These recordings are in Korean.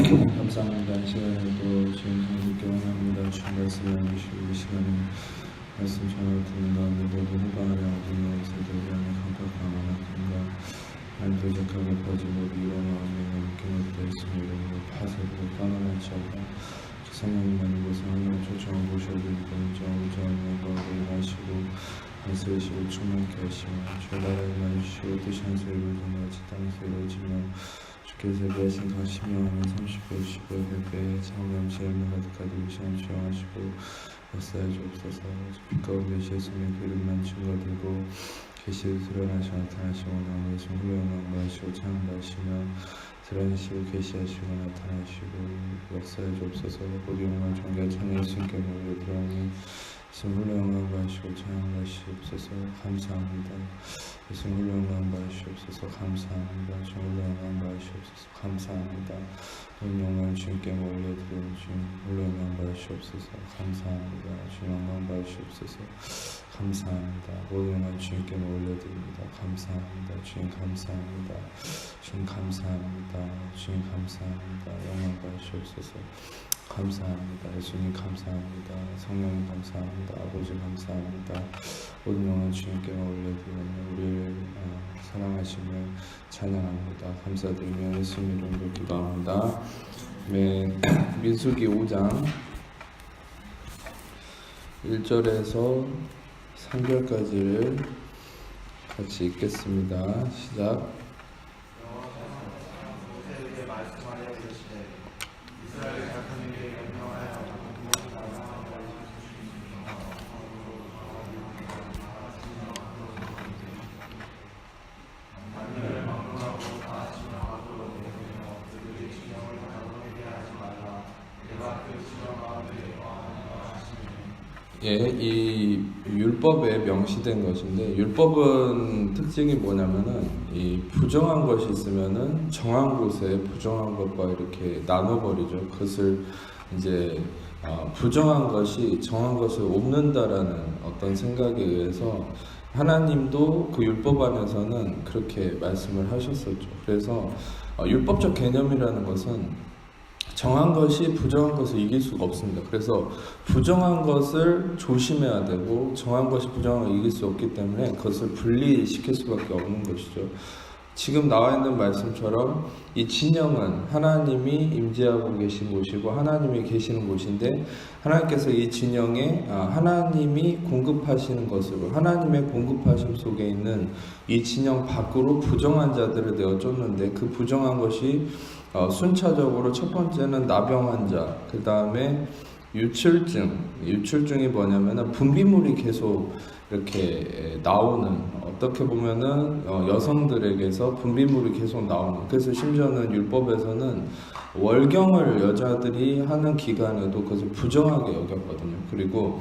감사합니다. 이 시간에도 주님 성도께 원합니다. 주님 말씀을 주시고 이 시간에 말씀 전하고 듣는 가운데 모두 해방하려 어둠의 세대를 향해 강팍하고 원합니다. 하나님 도적하게 퍼지고 미워 마음에 넘긴 것도 있으며 이름으로 파쇄되고 떠나날지어다. 성령님만이 곳에 하나님 초청을 모셔드리고 우자우자한 영광으로 임하시고 안쓰시고 충만케 하시며 주의 나라에 임하시고 뜻이 하늘에서 이루어진 것 같이 땅에서 이루어지며 주께서 예비하신 각 심령하는 30배 10배 100배 창남 제일문 가득하게 위시한 주영하시고 역사해 주옵소서. 빛 가운데 예수님의 그릇만 증거되고 계시를 드러나시 나타나시고 나무에서 훌륭한 거하시고 창조하시며 드러내시고 계시하시고 나타나시고 역사해 주옵소서. 모든 영광 존귀와 찬양 예수님께 모여 들어오니 예수님 훌륭한 거하시고 찬양하시옵소서. 감사합니다. 예수님 훌륭한 거하시옵소서. 감사합니다. 주님 훌륭한 거하시옵소서. 감사합니다. 모든 영광 주님께 올려드리는 주님 훌륭한 거하시옵소서. 감사합니다. 주님 영광 받으시옵소서. 감사합니다. 모든 영광 주님께 올려드립니다. 감사합니다. 주님 감사합니다. 주님 감사합니다. 주님 감사합니다. 영광 받으시옵소서. 감사합니다. 예수님 감사합니다. 성령님 감사합니다. 아버지 감사합니다. 모든 영광 주님께 올려드리며 우리를 사랑하시며 찬양합니다. 감사드리며 예수님 이름으로 기도합니다. 네, 민수기 5장 1절에서 3절까지를 같이 읽겠습니다. 시작. 예, 이 율법에 명시된 것인데 율법은 특징이 뭐냐면은 이 부정한 것이 있으면은 정한 곳에 부정한 것과 이렇게 나눠버리죠. 그것을 이제 부정한 것이 정한 것을 옮는다라는 어떤 생각에 의해서 하나님도 그 율법 안에서는 그렇게 말씀을 하셨었죠. 그래서 율법적 개념이라는 것은 정한 것이 부정한 것을 이길 수가 없습니다. 그래서 부정한 것을 조심해야 되고 정한 것이 부정한 것을 이길 수 없기 때문에 그것을 분리시킬 수밖에 없는 것이죠. 지금 나와 있는 말씀처럼 이 진영은 하나님이 임재하고 계신 곳이고 하나님이 계시는 곳인데 하나님께서 이 진영에 하나님이 공급하시는 것으로 하나님의 공급하심 속에 있는 이 진영 밖으로 부정한 자들을 내어 쫓는데 그 부정한 것이 순차적으로 첫 번째는 나병 환자, 그 다음에 유출증이 뭐냐면은 분비물이 계속 이렇게 나오는, 어떻게 보면은 여성들에게서 분비물이 계속 나오는, 그래서 심지어는 율법에서는 월경을 여자들이 하는 기간에도 그것을 부정하게 여겼거든요. 그리고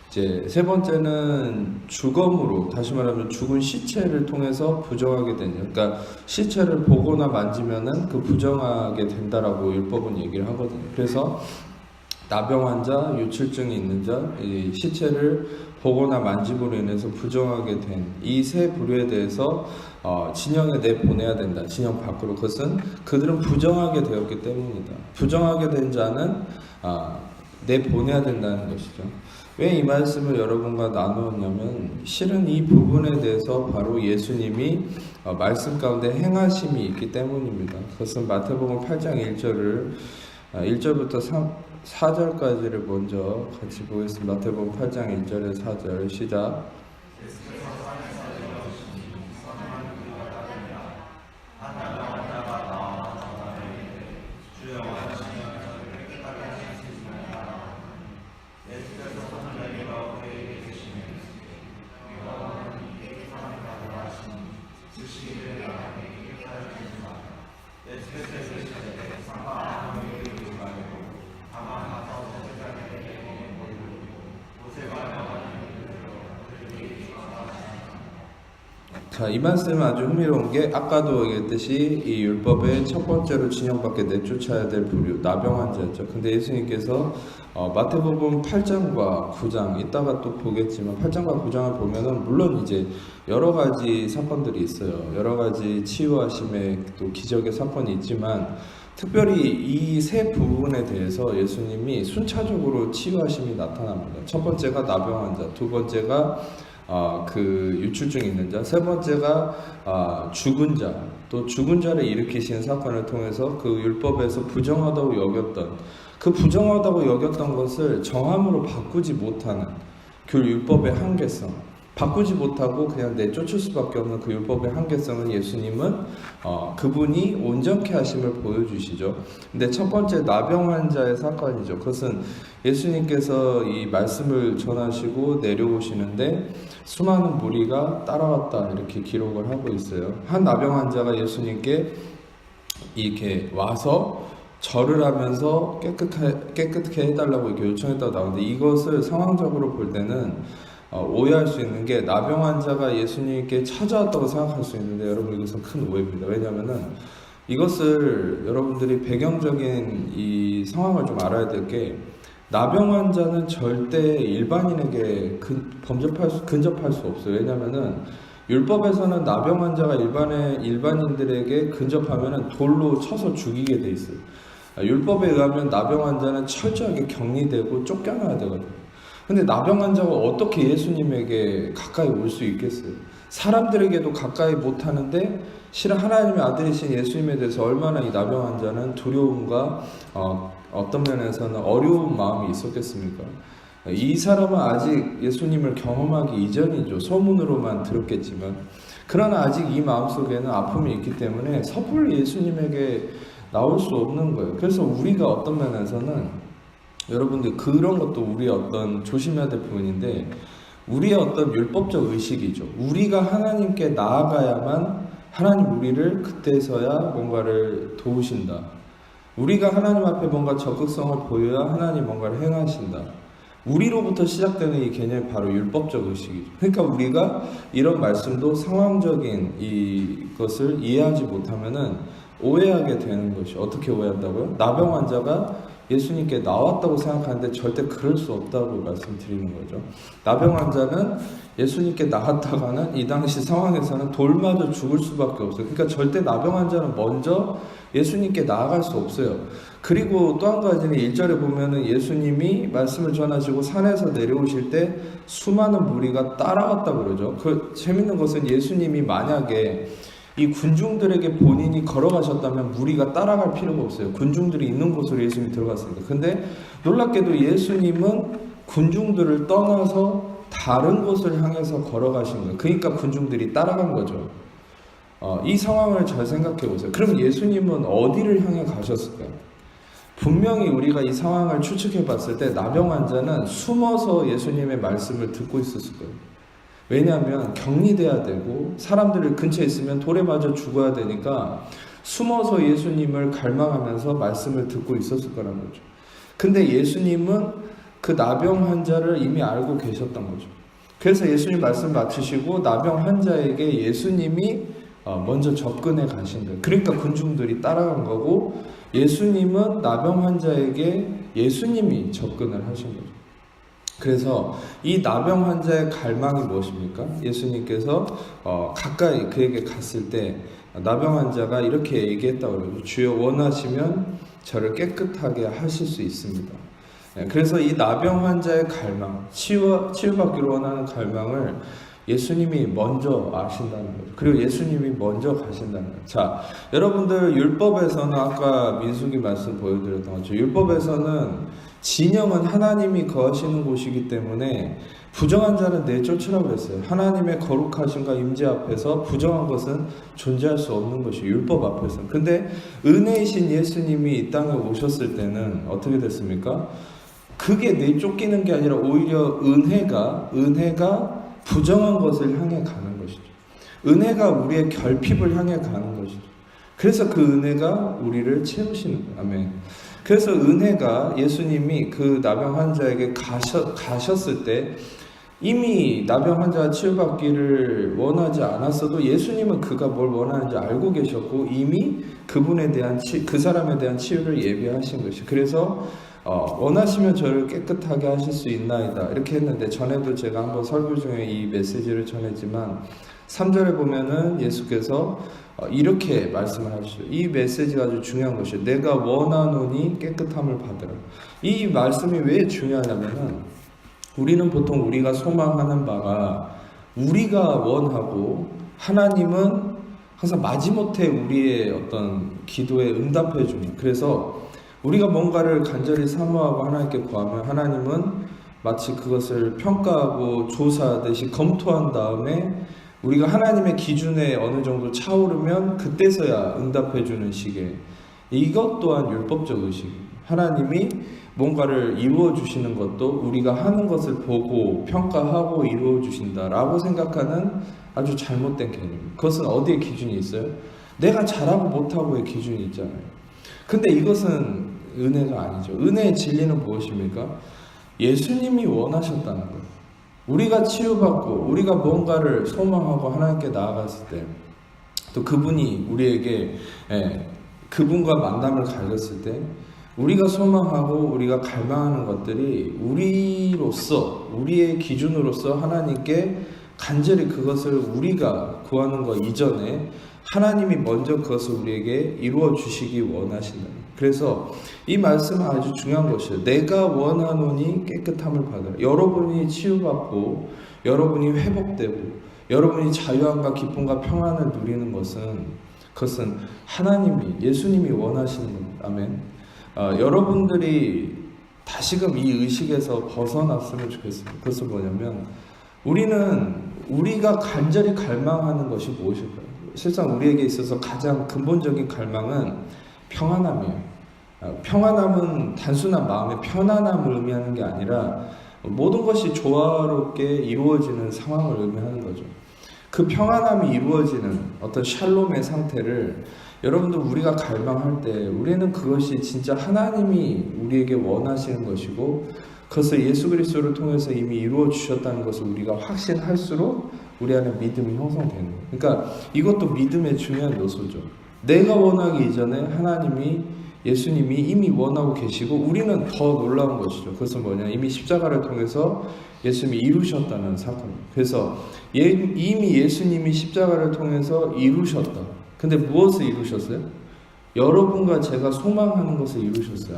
이제 세 번째는 주검으로, 다시 말하면 죽은 시체를 통해서 부정하게 되죠. 그러니까 시체를 보거나 만지면은 그 부정하게 된다라고 율법은 얘기를 하거든요. 그래서 나병 환자, 유출증이 있는 자, 이 시체를 보거나 만짐으로 인해서 부정하게 된 이 세 부류에 대해서 진영에 내보내야 된다. 진영 밖으로. 그것은 그들은 부정하게 되었기 때문이다. 부정하게 된 자는 내보내야 된다는 것이죠. 왜 이 말씀을 여러분과 나누었냐면 실은 이 부분에 대해서 바로 예수님이 말씀 가운데 행하심이 있기 때문입니다. 그것은 마태복음 8장 1절부터 4절까지를 먼저 같이 보겠습니다. 마태복음 8장 1절에서 4절 시작. 자, 이 말씀은 아주 흥미로운 게 아까도 얘기했듯이 이 율법의 첫 번째로 진영 밖에 내쫓아야 될 부류 나병 환자였죠. 근데 예수님께서 마태복음 8장과 9장 이따가 또 보겠지만 8장과 9장을 보면은 물론 이제 여러 가지 사건들이 있어요. 여러 가지 치유하심의 또 기적의 사건이 있지만 특별히 이 세 부분에 대해서 예수님이 순차적으로 치유하심이 나타납니다. 첫 번째가 나병 환자, 두 번째가 그 유출증 있는 자, 세 번째가 죽은 자, 또 죽은 자를 일으키시는 사건을 통해서 그 율법에서 부정하다고 여겼던 그 부정하다고 여겼던 것을 정함으로 바꾸지 못하는 그 율법의 한계성, 바꾸지 못하고 그냥 내쫓을 수밖에 없는 그 율법의 한계성을 예수님은 그분이 온전케 하심을 보여주시죠. 근데 첫 번째 나병 환자의 사건이죠. 그것은 예수님께서 이 말씀을 전하시고 내려오시는데 수많은 무리가 따라왔다 이렇게 기록을 하고 있어요. 한 나병 환자가 예수님께 이렇게 와서 절을 하면서 깨끗하게 해달라고 이렇게 요청했다고 나오는데 이것을 상황적으로 볼 때는 오해할 수 있는 게 나병 환자가 예수님께 찾아왔다고 생각할 수 있는데 여러분 이것은 큰 오해입니다. 왜냐하면은 이것을 여러분들이 배경적인 이 상황을 좀 알아야 될 게 나병 환자는 절대 일반인에게 근접할 수 없어요. 왜냐하면은 율법에서는 나병 환자가 일반인들에게 근접하면은 돌로 쳐서 죽이게 돼 있어요. 율법에 의하면 나병 환자는 철저하게 격리되고 쫓겨나야 되거든요. 근데 나병 환자가 어떻게 예수님에게 가까이 올 수 있겠어요? 사람들에게도 가까이 못하는데 실은 하나님의 아들이신 예수님에 대해서 얼마나 이 나병 환자는 두려움과 어떤 면에서는 어려운 마음이 있었겠습니까? 이 사람은 아직 예수님을 경험하기 이전이죠. 소문으로만 들었겠지만 그러나 아직 이 마음속에는 아픔이 있기 때문에 섣불리 예수님에게 나올 수 없는 거예요. 그래서 우리가 어떤 면에서는 여러분들 그런 것도 우리의 어떤 조심해야 될 부분인데 우리의 어떤 율법적 의식이죠. 우리가 하나님께 나아가야만 하나님 우리를 그때서야 뭔가를 도우신다. 우리가 하나님 앞에 뭔가 적극성을 보여야 하나님 뭔가를 행하신다. 우리로부터 시작되는 이 개념이 바로 율법적 의식이죠. 그러니까 우리가 이런 말씀도 상황적인 이것을 이해하지 못하면은 오해하게 되는 것이 어떻게 오해한다고요? 나병 환자가 예수님께 나왔다고 생각하는데 절대 그럴 수 없다고 말씀드리는 거죠. 나병 환자는 예수님께 나왔다가는 이 당시 상황에서는 돌맞아 죽을 수밖에 없어요. 그러니까 절대 나병 환자는 먼저 예수님께 나아갈 수 없어요. 그리고 또 한 가지는 1절에 보면은 예수님이 말씀을 전하시고 산에서 내려오실 때 수많은 무리가 따라왔다고 그러죠. 그 재밌는 것은 예수님이 만약에 이 군중들에게 본인이 걸어가셨다면 무리가 따라갈 필요가 없어요. 군중들이 있는 곳으로 예수님이 들어갔습니다. 근데 놀랍게도 예수님은 군중들을 떠나서 다른 곳을 향해서 걸어가신 거예요. 그러니까 군중들이 따라간 거죠. 이 상황을 잘 생각해 보세요. 그럼 예수님은 어디를 향해 가셨을까요? 분명히 우리가 이 상황을 추측해 봤을 때 나병 환자는 숨어서 예수님의 말씀을 듣고 있었을 거예요. 왜냐하면 격리돼야 되고 사람들이 근처에 있으면 돌에 맞아 죽어야 되니까 숨어서 예수님을 갈망하면서 말씀을 듣고 있었을 거라는 거죠. 근데 예수님은 그 나병 환자를 이미 알고 계셨던 거죠. 그래서 예수님 말씀 마치시고 나병 환자에게 예수님이 먼저 접근해 가신 거예요. 그러니까 군중들이 따라간 거고 예수님은 나병 환자에게 예수님이 접근을 하신 거죠. 그래서 이 나병 환자의 갈망이 무엇입니까? 예수님께서 가까이 그에게 갔을 때 나병 환자가 이렇게 얘기했다고 그러죠. 주여 원하시면 저를 깨끗하게 하실 수 있습니다. 그래서 이 나병 환자의 갈망, 치유받기를 원하는 갈망을 예수님이 먼저 아신다는 거죠. 그리고 예수님이 먼저 가신다는 거죠. 자, 여러분들 율법에서는 아까 민수기 말씀 보여드렸던 것처럼 율법에서는 진영은 하나님이 거하시는 곳이기 때문에 부정한 자는 내쫓으라고 했어요. 하나님의 거룩하심과 임재 앞에서 부정한 것은 존재할 수 없는 것이 율법 앞에서는. 근데 은혜이신 예수님이 이 땅에 오셨을 때는 어떻게 됐습니까? 그게 내쫓기는 게 아니라 오히려 은혜가 부정한 것을 향해 가는 것이죠. 은혜가 우리의 결핍을 향해 가는 것이죠. 그래서 그 은혜가 우리를 채우시는 거예요. 아멘. 그래서 은혜가 예수님이 그 나병 환자에게 가셨을 때 이미 나병 환자가 치유받기를 원하지 않았어도 예수님은 그가 뭘 원하는지 알고 계셨고 이미 그분에 대한 그 사람에 대한 치유를 예비하신 것이. 그래서 원하시면 저를 깨끗하게 하실 수 있나이다 이렇게 했는데, 전에도 제가 한번 설교 중에 이 메시지를 전했지만 3절에 보면은 예수께서 이렇게 말씀을 하시죠. 이 메시지가 아주 중요한 것이에요. 내가 원하노니 깨끗함을 받으라. 이 말씀이 왜 중요하냐면은, 우리는 보통 우리가 소망하는 바가 우리가 원하고, 하나님은 항상 마지못해 우리의 어떤 기도에 응답해 줍니다. 그래서 우리가 뭔가를 간절히 사모하고 하나님께 구하면 하나님은 마치 그것을 평가하고 조사하듯이 검토한 다음에 우리가 하나님의 기준에 어느 정도 차오르면 그때서야 응답해 주는 식의, 이것 또한 율법적 의식입니다. 하나님이 뭔가를 이루어 주시는 것도 우리가 하는 것을 보고 평가하고 이루어 주신다라고 생각하는 아주 잘못된 개념입니다. 그것은 어디에 기준이 있어요? 내가 잘하고 못하고의 기준이 있잖아요. 근데 이것은 은혜가 아니죠. 은혜의 진리는 무엇입니까? 예수님이 원하셨다는 거예요. 우리가 치유받고 우리가 뭔가를 소망하고 하나님께 나아갔을 때, 또 그분이 우리에게 그분과 만남을 가졌을 때, 우리가 소망하고 우리가 갈망하는 것들이 우리로서, 우리의 기준으로서 하나님께 간절히 그것을 우리가 구하는 것 이전에 하나님이 먼저 그것을 우리에게 이루어 주시기 원하신다. 그래서 이 말씀은 아주 중요한 것이에요. 내가 원하노니 깨끗함을 받으라. 여러분이 치유받고 여러분이 회복되고 여러분이 자유함과 기쁨과 평안을 누리는 것은, 그것은 하나님이, 예수님이 원하시는 겁니다. 아멘. 여러분들이 다시금 이 의식에서 벗어났으면 좋겠습니다. 그것은 뭐냐면, 우리가 간절히 갈망하는 것이 무엇일까요? 실상 우리에게 있어서 가장 근본적인 갈망은 평안함이에요. 평안함은 단순한 마음의 편안함을 의미하는 게 아니라 모든 것이 조화롭게 이루어지는 상황을 의미하는 거죠. 그 평안함이 이루어지는 어떤 샬롬의 상태를 여러분들 우리가 갈망할 때, 우리는 그것이 진짜 하나님이 우리에게 원하시는 것이고 그것을 예수 그리스도를 통해서 이미 이루어 주셨다는 것을 우리가 확신할수록 우리 안에 믿음이 형성되는 거예요. 그러니까 이것도 믿음의 중요한 요소죠. 내가 원하기 이전에 하나님이, 예수님이 이미 원하고 계시고, 우리는 더 놀라운 것이죠. 그것은 뭐냐? 이미 십자가를 통해서 예수님이 이루셨다는 사건입니다. 그래서 이미 예수님이 십자가를 통해서 이루셨다. 근데 무엇을 이루셨어요? 여러분과 제가 소망하는 것을 이루셨어요.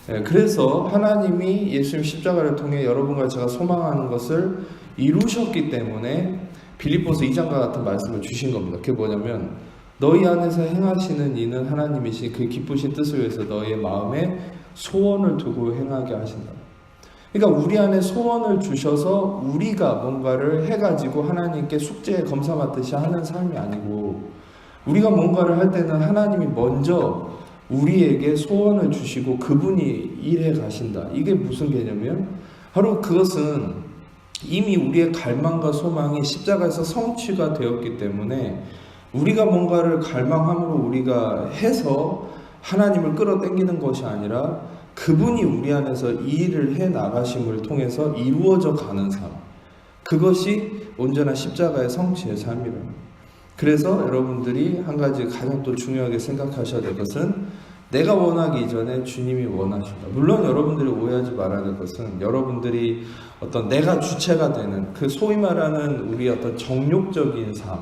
아멘. 그래서 하나님이 예수님 십자가를 통해 여러분과 제가 소망하는 것을 이루셨기 때문에 빌립보서 2장과 같은 말씀을 주신 겁니다. 그게 뭐냐면, 너희 안에서 행하시는 이는 하나님이시 그 기쁘신 뜻을 위해서 너희의 마음에 소원을 두고 행하게 하신다. 그러니까 우리 안에 소원을 주셔서 우리가 뭔가를 해가지고 하나님께 숙제 검사 맡듯이 하는 삶이 아니고, 우리가 뭔가를 할 때는 하나님이 먼저 우리에게 소원을 주시고 그분이 일해 가신다. 이게 무슨 개념이에요? 바로 그것은 이미 우리의 갈망과 소망이 십자가에서 성취가 되었기 때문에 우리가 뭔가를 갈망함으로 우리가 해서 하나님을 끌어당기는 것이 아니라 그분이 우리 안에서 이 일을 해 나가심을 통해서 이루어져 가는 삶, 그것이 온전한 십자가의 성취의 삶이랍니다. 그래서 여러분들이 한 가지 가장 또 중요하게 생각하셔야 될 것은, 내가 원하기 이전에 주님이 원하신다. 물론 여러분들이 오해하지 말아야 될 것은, 여러분들이 어떤 내가 주체가 되는 그 소위 말하는 우리 어떤 정욕적인 삶,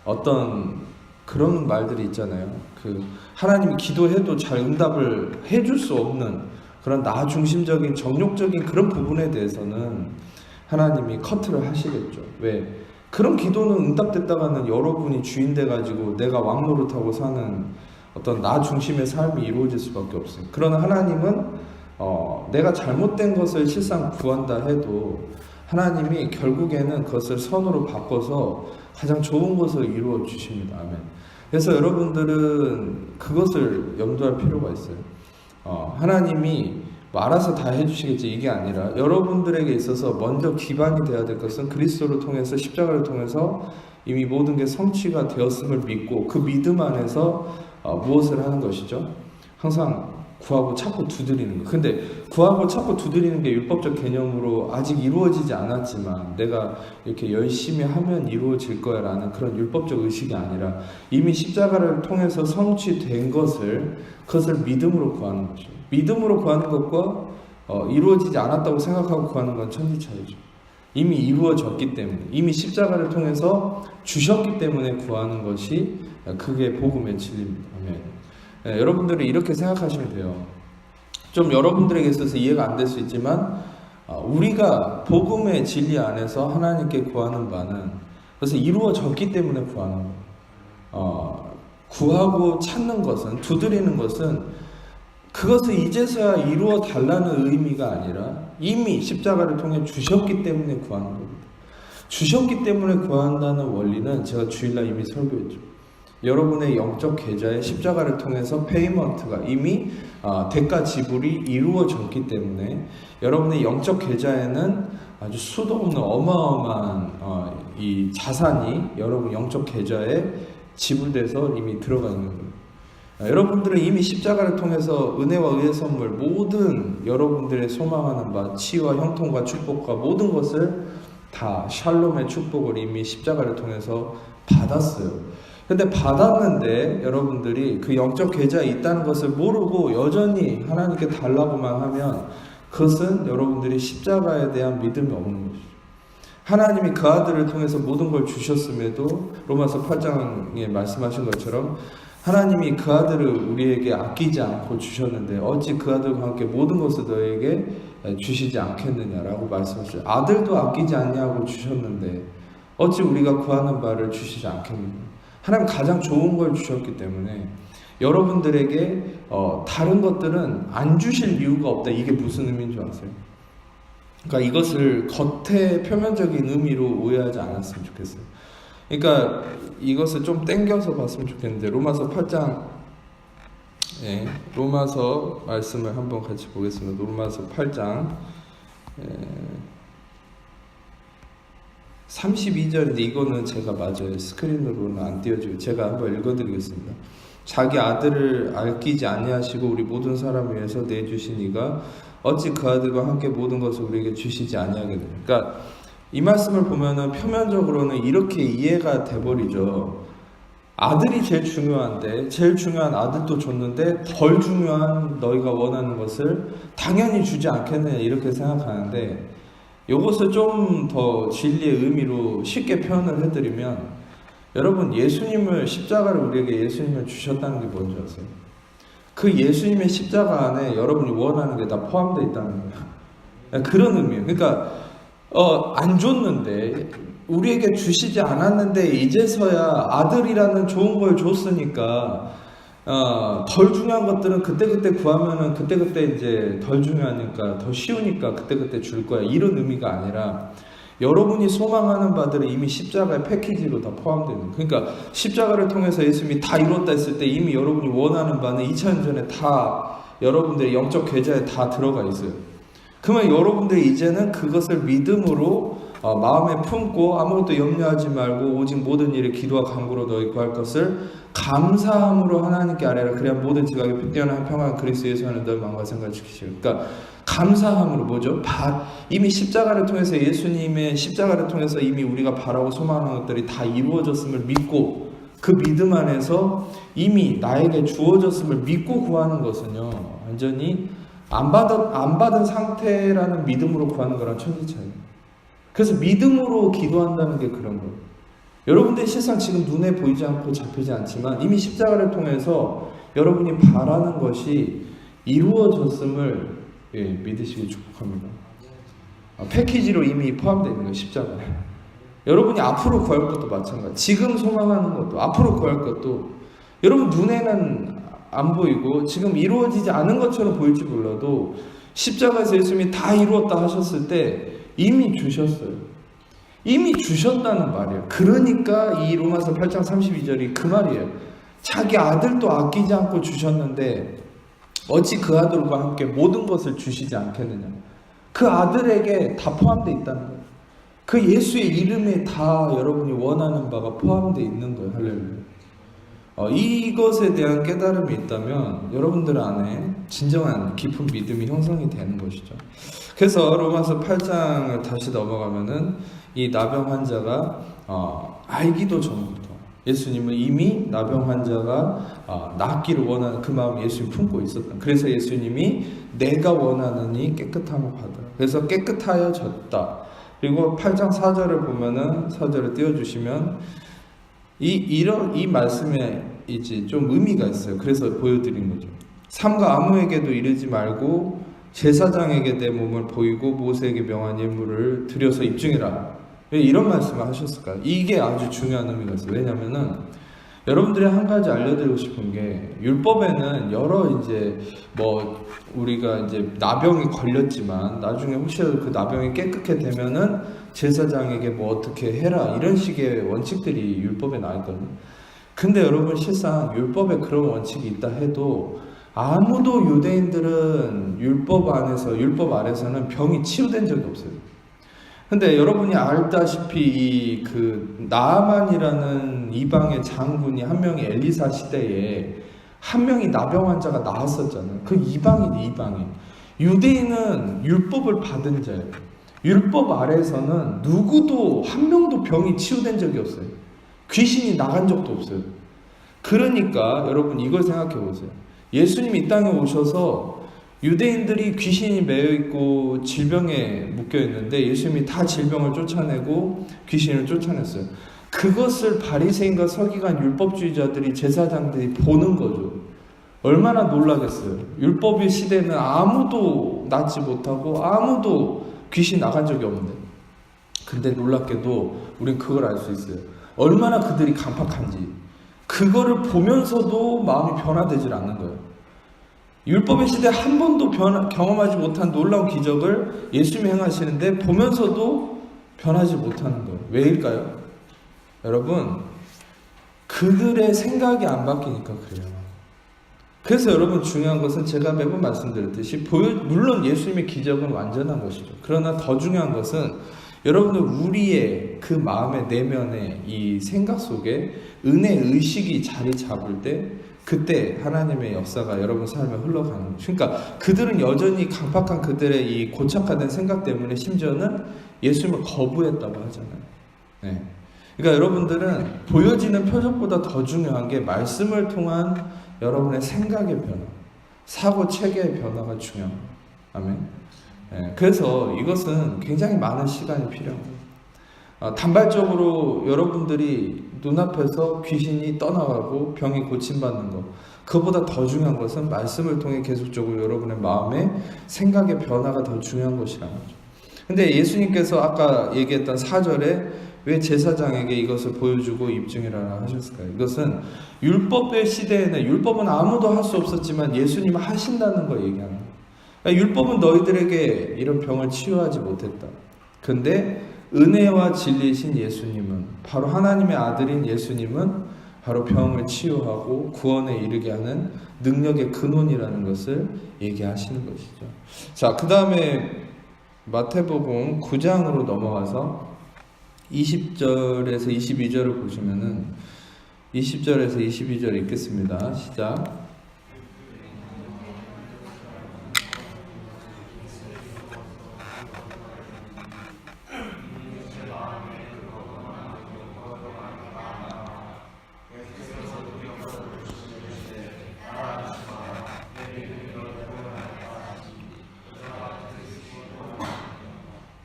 어떤 그런 말들이 있잖아요. 그 하나님이 기도해도 잘 응답을 해줄 수 없는 그런 나 중심적인 정욕적인 그런 부분에 대해서는 하나님이 커트를 하시겠죠. 왜? 그런 기도는 응답됐다가는 여러분이 주인 돼가지고 내가 왕노릇하고 사는 어떤 나 중심의 삶이 이루어질 수밖에 없어요. 그러나 하나님은 내가 잘못된 것을 실상 구한다 해도 하나님이 결국에는 그것을 선으로 바꿔서 가장 좋은 것을 이루어 주십니다. 아멘. 그래서 여러분들은 그것을 염두할 필요가 있어요. 하나님이 알아서 다 해주시겠지 이게 아니라, 여러분들에게 있어서 먼저 기반이 되어야 될 것은 그리스도를 통해서, 십자가를 통해서 이미 모든 게 성취가 되었음을 믿고 그 믿음 안에서 무엇을 하는 것이죠? 항상 구하고 찾고 두드리는 거. 근데 구하고 찾고 두드리는 게 율법적 개념으로 아직 이루어지지 않았지만 내가 이렇게 열심히 하면 이루어질 거야 라는 그런 율법적 의식이 아니라 이미 십자가를 통해서 성취된 그것을 믿음으로 구하는 거죠. 믿음으로 구하는 것과 이루어지지 않았다고 생각하고 구하는 건 천지 차이죠. 이미 이루어졌기 때문에, 이미 십자가를 통해서 주셨기 때문에 구하는 것이 그게 복음의 진리입니다. 아멘. 여러분들이 이렇게 생각하시면 돼요. 좀 여러분들에게 있어서 이해가 안 될 수 있지만 우리가 복음의 진리 안에서 하나님께 구하는 바는 그래서 이루어졌기 때문에 구하는 거예요. 구하고 찾는 것은, 두드리는 것은 그것을 이제서야 이루어 달라는 의미가 아니라 이미 십자가를 통해 주셨기 때문에 구하는 겁니다. 주셨기 때문에 구한다는 원리는 제가 주일날 이미 설교했죠. 여러분의 영적 계좌에 십자가를 통해서 페이먼트가 이미 대가 지불이 이루어졌기 때문에 여러분의 영적 계좌에는 아주 수도 없는 어마어마한 이 자산이 여러분 영적 계좌에 지불돼서 이미 들어가 있는 거예요. 여러분들은 이미 십자가를 통해서 은혜와 의의 선물, 모든 여러분들의 소망하는 바, 치유와 형통과 축복과 모든 것을 다 샬롬의 축복을 이미 십자가를 통해서 받았어요. 근데 받았는데 여러분들이 그 영적 계좌에 있다는 것을 모르고 여전히 하나님께 달라고만 하면 그것은 여러분들이 십자가에 대한 믿음이 없는 것이죠. 하나님이 그 아들을 통해서 모든 걸 주셨음에도 로마서 8장에 말씀하신 것처럼 하나님이 그 아들을 우리에게 아끼지 않고 주셨는데 어찌 그 아들과 함께 모든 것을 너에게 주시지 않겠느냐라고 말씀하셨어요. 아들도 아끼지 않냐고 주셨는데 어찌 우리가 구하는 바를 주시지 않겠느냐. 하나님 가장 좋은 걸 주셨기 때문에 여러분들에게 다른 것들은 안 주실 이유가 없다. 이게 무슨 의미인 줄 아세요? 그러니까 이것을 겉의 표면적인 의미로 오해하지 않았으면 좋겠어요. 그러니까 이것을 좀 땡겨서 봤으면 좋겠는데 로마서 8장 로마서 말씀을 한번 같이 보겠습니다. 로마서 8장 32절인데 이거는 제가 맞아요. 스크린으로는 안 띄워지고 제가 한번 읽어드리겠습니다. 자기 아들을 아끼지 아니하시고 우리 모든 사람 위해서 내주신 이가 어찌 그 아들과 함께 모든 것을 우리에게 주시지 아니하겠느냐. 그러니까 이 말씀을 보면은 표면적으로는 이렇게 이해가 돼버리죠. 아들이 제일 중요한데 제일 중요한 아들도 줬는데 덜 중요한 너희가 원하는 것을 당연히 주지 않겠느냐 이렇게 생각하는데 이것을 좀 더 진리의 의미로 쉽게 표현을 해드리면 여러분 예수님을 십자가를 우리에게 예수님을 주셨다는 게 뭔지 아세요? 그 예수님의 십자가 안에 여러분이 원하는 게 다 포함되어 있다는 거예요. 그런 의미예요. 그러니까 안 줬는데 우리에게 주시지 않았는데 이제서야 아들이라는 좋은 걸 줬으니까 덜 중요한 것들은 그때그때 구하면은 그때그때 이제 덜 중요하니까 더 쉬우니까 그때그때 줄 거야 이런 의미가 아니라 여러분이 소망하는 바들은 이미 십자가의 패키지로 다 포함되는 거예요. 그러니까 십자가를 통해서 예수님이 다 이뤘다 했을 때 이미 여러분이 원하는 바는 2000년 전에 다 여러분들의 영적 계좌에 다 들어가 있어요. 그러면 여러분들이 이제는 그것을 믿음으로 마음에 품고 아무것도 염려하지 말고 오직 모든 일에 기도와 간구로 너희 구할 것을 감사함으로 하나님께 아뢰라. 그래야 모든 지각에 뛰어난 평안한 그리스도 예수 안에 너희 마음과 생각을 지키시오. 그러니까 감사함으로 뭐죠? 이미 십자가를 통해서 예수님의 십자가를 통해서 이미 우리가 바라고 소망하는 것들이 다 이루어졌음을 믿고 그 믿음 안에서 이미 나에게 주어졌음을 믿고 구하는 것은요 완전히 안 받은 상태라는 믿음으로 구하는 거랑 천지 차이예요. 그래서 믿음으로 기도한다는 게 그런 거예요. 여러분들의 실상 지금 눈에 보이지 않고 잡히지 않지만 이미 십자가를 통해서 여러분이 바라는 것이 이루어졌음을 믿으시기 축복합니다. 패키지로 이미 포함되어 있는 거예요. 십자가에. 여러분이 앞으로 구할 것도 마찬가지. 지금 소망하는 것도 앞으로 구할 것도 여러분 눈에는 안 보이고 지금 이루어지지 않은 것처럼 보일지 몰라도 십자가에서 예수님이 다 이루었다 하셨을 때 이미 주셨어요. 이미 주셨다는 말이에요. 그러니까 이 로마서 8장 32절이 그 말이에요. 자기 아들도 아끼지 않고 주셨는데 어찌 그 아들과 함께 모든 것을 주시지 않겠느냐. 그 아들에게 다 포함되어 있다는 거예요. 그 예수의 이름에 다 여러분이 원하는 바가 포함되어 있는 거예요. 할렐루야. 이것에 대한 깨달음이 있다면 여러분들 안에 진정한 깊은 믿음이 형성이 되는 것이죠. 그래서 로마서 8장을 다시 넘어가면은 이 나병 환자가 알기도 전부터 예수님은 이미 나병 환자가 낫기를 원하는 그 마음을 예수님 품고 있었다. 그래서 예수님이 내가 원하느니 깨끗함을 받으라. 그래서 깨끗하여졌다. 그리고 8장 4절을 보면은 4절을 띄워주시면 이 말씀에 이제 좀 의미가 있어요. 그래서 보여드린 거죠. 삼가 아무에게도 이르지 말고 제사장에게 내 몸을 보이고 모세에게 명한 예물을 드려서 입증해라. 왜 이런 말씀을 하셨을까요? 이게 아주 중요한 의미가 있어요. 왜냐면은 여러분들이 한 가지 알려드리고 싶은 게 율법에는 여러 이제 우리가 이제 나병이 걸렸지만 나중에 혹시라도 그 나병이 깨끗게 되면은 제사장에게 어떻게 해라 이런 식의 원칙들이 율법에 나와 있거든요. 근데 여러분 실상 율법에 그런 원칙이 있다 해도 아무도 유대인들은 율법 아래서는 병이 치유된 적이 없어요. 근데 여러분이 알다시피 그 나아만이라는 이방의 장군이 한 명이 엘리사 시대에 한 명이 나병 환자가 나았었잖아요. 그 이방인. 유대인은 율법을 받은 자예요. 율법 아래에서는 누구도 한 명도 병이 치유된 적이 없어요. 귀신이 나간 적도 없어요. 그러니까 여러분 이걸 생각해 보세요. 예수님이 이 땅에 오셔서 유대인들이 귀신이 매여 있고 질병에 묶여 있는데 예수님이 다 질병을 쫓아내고 귀신을 쫓아냈어요. 그것을 바리새인과 서기관 율법주의자들이 제사장들이 보는 거죠. 얼마나 놀라겠어요. 율법의 시대는 아무도 낫지 못하고 아무도 귀신 나간 적이 없는데, 근데 놀랍게도 우린 그걸 알 수 있어요. 얼마나 그들이 간팍한지. 그거를 보면서도 마음이 변화되질 않는 거예요. 율법의 시대에 한 번도 경험하지 못한 놀라운 기적을 예수님이 행하시는데 보면서도 변하지 못하는 거예요. 왜일까요? 여러분, 그들의 생각이 안 바뀌니까 그래요. 그래서 여러분 중요한 것은 제가 매번 말씀드렸듯이 물론 예수님의 기적은 완전한 것이죠. 그러나 더 중요한 것은 여러분들 우리의 그 마음의 내면의 이 생각 속에 은혜 의식이 자리 잡을 때 그때 하나님의 역사가 여러분 삶에 흘러가는 거죠. 그러니까 그들은 여전히 강팍한 그들의 이 고착화된 생각 때문에 심지어는 예수님을 거부했다고 하잖아요. 네. 그러니까 여러분들은 보여지는 표적보다 더 중요한 게 말씀을 통한 여러분의 생각의 변화, 사고 체계의 변화가 중요합니다. 아멘. 네. 그래서 이것은 굉장히 많은 시간이 필요합니다. 단발적으로 여러분들이 눈앞에서 귀신이 떠나가고 병이 고침받는 것, 그것보다 더 중요한 것은 말씀을 통해 계속적으로 여러분의 마음의 생각의 변화가 더 중요한 것이라는 거죠. 근데 예수님께서 아까 얘기했던 4절에 왜 제사장에게 이것을 보여주고 입증이라고 하셨을까요? 이것은 율법의 시대에는 율법은 아무도 할 수 없었지만 예수님은 하신다는 걸 얘기하는 거예요. 그러니까 율법은 너희들에게 이런 병을 치유하지 못했다. 근데 은혜와 진리이신 예수님은, 바로 하나님의 아들인 예수님은 바로 병을 치유하고 구원에 이르게 하는 능력의 근원이라는 것을 얘기하시는 것이죠. 자, 그 다음에 마태복음 9장으로 넘어가서 20절에서 22절을 보시면은 20절에서 22절 읽겠습니다. 시작.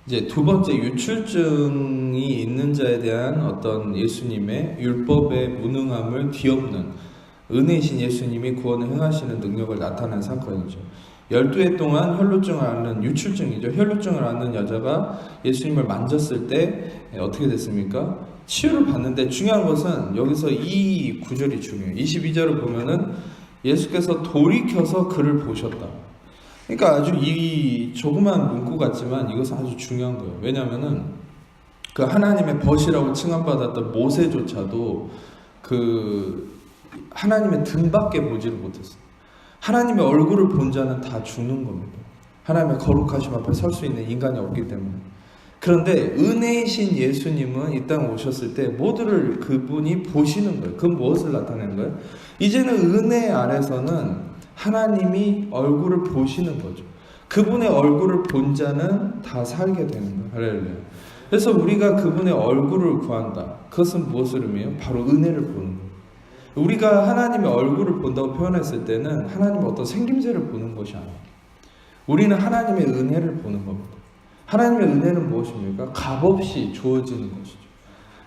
이제 두 번째 유출증이 있는 자에 대한 어떤 예수님의 율법의 무능함을 뒤엎는 은혜이신 예수님이 구원을 행하시는 능력을 나타낸 사건이죠. 12해 동안 혈루증을 앓는 유출증이죠. 혈루증을 앓는 여자가 예수님을 만졌을 때 어떻게 됐습니까? 치유를 받는데 중요한 것은 여기서 이 구절이 중요해요. 22절을 보면은 예수께서 돌이켜서 그를 보셨다. 그러니까 아주 이 조그만 문구 같지만 이것은 아주 중요한 거예요. 왜냐하면은 그 하나님의 벗이라고 칭함받았던 모세조차도 그 하나님의 등밖에 보지를 못했어요. 하나님의 얼굴을 본 자는 다 죽는 겁니다. 하나님의 거룩하심 앞에 설 수 있는 인간이 없기 때문에. 그런데 은혜이신 예수님은 이 땅에 오셨을 때 모두를 그분이 보시는 거예요. 그건 무엇을 나타내는 거예요? 이제는 은혜 아래서는 하나님이 얼굴을 보시는 거죠. 그분의 얼굴을 본 자는 다 살게 되는 거예요. 할렐루야. 그래서 우리가 그분의 얼굴을 구한다. 그것은 무엇을 의미해요? 바로 은혜를 보는 거예요. 우리가 하나님의 얼굴을 본다고 표현했을 때는 하나님의 어떤 생김새를 보는 것이 아니에요. 우리는 하나님의 은혜를 보는 겁니다. 하나님의 은혜는 무엇입니까? 값없이 주어지는 것이죠.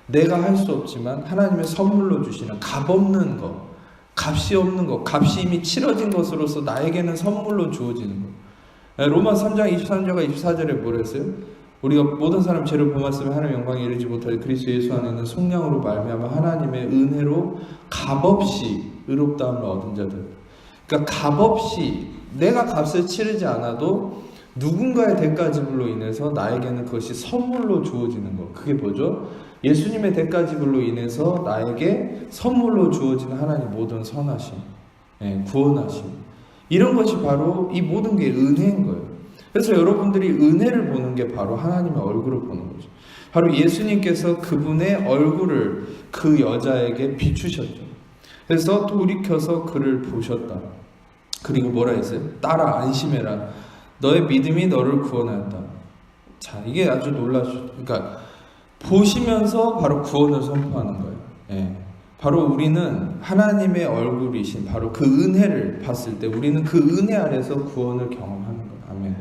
내가 할 수 없지만 하나님의 선물로 주시는 값없는 것, 값이 없는 것, 값이 이미 치러진 것으로서 나에게는 선물로 주어지는 것. 로마 3장 23절과 24절에 뭐라 했어요? 우리가 모든 사람 죄를 범하였으면 하나님의 영광에 이르지 못하여 그리스도 예수 안에 있는 속량으로 말미암아 하나님의 은혜로 값없이 의롭다함을 얻은 자들. 그러니까 값없이 내가 값을 치르지 않아도 누군가의 대가지불로 인해서 나에게는 그것이 선물로 주어지는 것. 그게 뭐죠? 예수님의 대가지불로 인해서 나에게 선물로 주어지는 하나님 모든 선하심, 구원하심. 이런 것이 바로 이 모든 게 은혜인 거예요. 그래서 여러분들이 은혜를 보는 게 바로 하나님의 얼굴을 보는 거죠. 바로 예수님께서 그분의 얼굴을 그 여자에게 비추셨죠. 그래서 돌이켜서 그를 보셨다. 그리고 뭐라 했어요? 딸아 안심해라. 너의 믿음이 너를 구원하였다. 자, 이게 아주 놀라죠. 그러니까 보시면서 바로 구원을 선포하는 거예요. 예. 바로 우리는 하나님의 얼굴이신 바로 그 은혜를 봤을 때 우리는 그 은혜 아래서 구원을 경험하는 거예요. 아멘.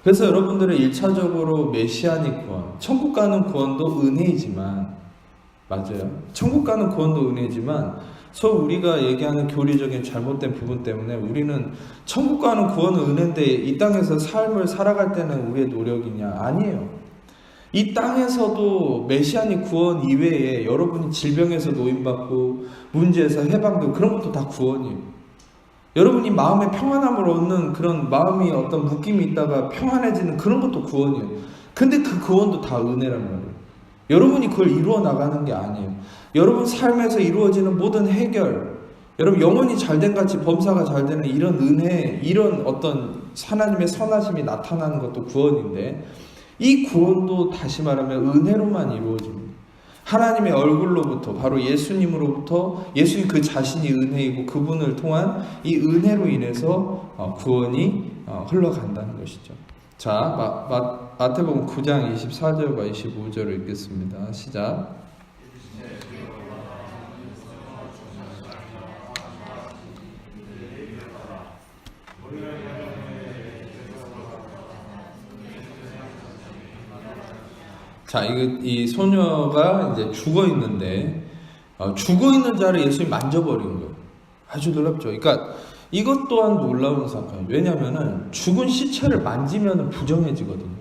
그래서 여러분들은 1차적으로 메시아닉 구원, 천국 가는 구원도 은혜이지만, 맞아요. 천국 가는 구원도 은혜지만 우리가 얘기하는 교리적인 잘못된 부분 때문에 우리는 천국 가는 구원은 은혜인데 이 땅에서 삶을 살아갈 때는 우리의 노력이냐? 아니에요. 이 땅에서도 메시아닉 구원 이외에 여러분이 질병에서 노임받고 문제에서 해방되고 그런 것도 다 구원이에요. 여러분이 마음의 평안함을 얻는 그런 마음이 어떤 묶임이 있다가 평안해지는 그런 것도 구원이에요. 근데 그 구원도 다 은혜란 말이에요. 여러분이 그걸 이루어 나가는 게 아니에요. 여러분 삶에서 이루어지는 모든 해결, 여러분 영혼이 잘된 같이 범사가 잘 되는 이런 은혜, 이런 어떤 하나님의 선하심이 나타나는 것도 구원인데 이 구원도 다시 말하면 은혜로만 이루어집니다. 하나님의 얼굴로부터 바로 예수님으로부터 예수님 그 자신이 은혜이고 그분을 통한 이 은혜로 인해서 구원이 흘러간다는 것이죠. 자, 마태복음 9장 24절과 25절을 읽겠습니다. 시작. 자, 이 소녀가 이제 죽어 있는데, 죽어 있는 자를 예수님이 만져버린 거예요. 아주 놀랍죠. 그러니까 이것 또한 놀라운 사건이에요. 왜냐하면은 죽은 시체를 만지면 부정해지거든요.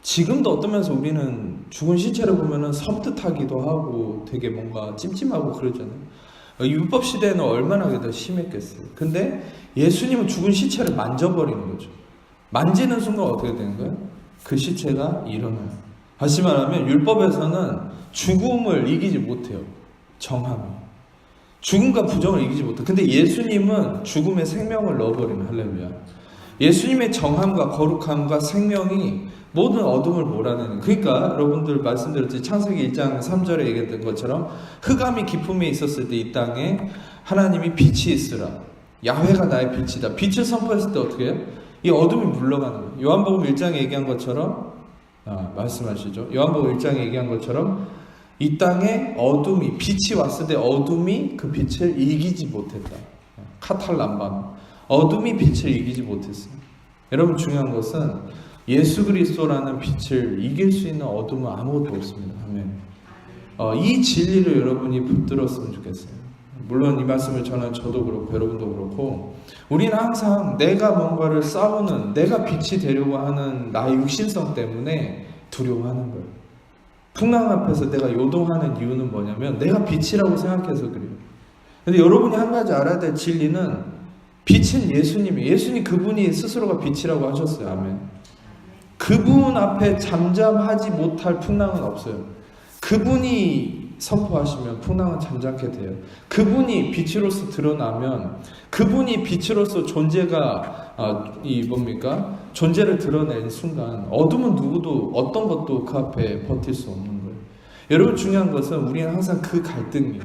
지금도 어떤 면에서 우리는 죽은 시체를 보면은 섬뜩하기도 하고 되게 뭔가 찜찜하고 그러잖아요. 율법 시대에는 얼마나 더 심했겠어요. 근데 예수님은 죽은 시체를 만져버리는 거죠. 만지는 순간 어떻게 되는 거예요? 그 시체가 일어나요. 다시 말하면 율법에서는 죽음을 이기지 못해요. 정함이. 죽음과 부정을 이기지 못해요. 근데 예수님은 죽음의 생명을 넣어버리는 할렐루야. 예수님의 정함과 거룩함과 생명이 모든 어둠을 몰아내는. 그러니까 여러분들 말씀드렸지 창세기 1장 3절에 얘기했던 것처럼 흑암이 깊음에 있었을 때 이 땅에 하나님이 빛이 있으라. 야훼가 나의 빛이다. 빛을 선포했을 때 어떻게 해요? 이 어둠이 물러가는 거예요. 요한복음 1장에 얘기한 것처럼 말씀하시죠. 요한복음 1장에 얘기한 것처럼 이 땅에 어둠이 빛이 왔을 때 어둠이 그 빛을 이기지 못했다. 카탈람밤. 어둠이 빛을 이기지 못했어요. 여러분 중요한 것은 예수 그리스도라는 빛을 이길 수 있는 어둠은 아무것도 없습니다. 아멘. 이 진리를 여러분이 붙들었으면 좋겠어요. 물론 이 말씀을 전한 저도 그렇고 여러분도 그렇고 우리는 항상 내가 뭔가를 싸우는 내가 빛이 되려고 하는 나의 육신성 때문에 두려워하는 거예요. 풍랑 앞에서 내가 요동하는 이유는 뭐냐면 내가 빛이라고 생각해서 그래요. 근데 여러분이 한 가지 알아야 될 진리는 빛은 예수님이에요. 예수님 그분이 스스로가 빛이라고 하셨어요. 아멘. 그분 앞에 잠잠하지 못할 풍랑은 없어요. 그분이 선포하시면 풍랑은 잠잠게 돼요. 그분이 빛으로서 드러나면 그분이 빛으로서 존재가 이 뭡니까? 존재를 드러낸 순간 어둠은 누구도 어떤 것도 그 앞에 버틸 수 없는 거예요. 여러분, 중요한 것은 우리는 항상 그 갈등이에요.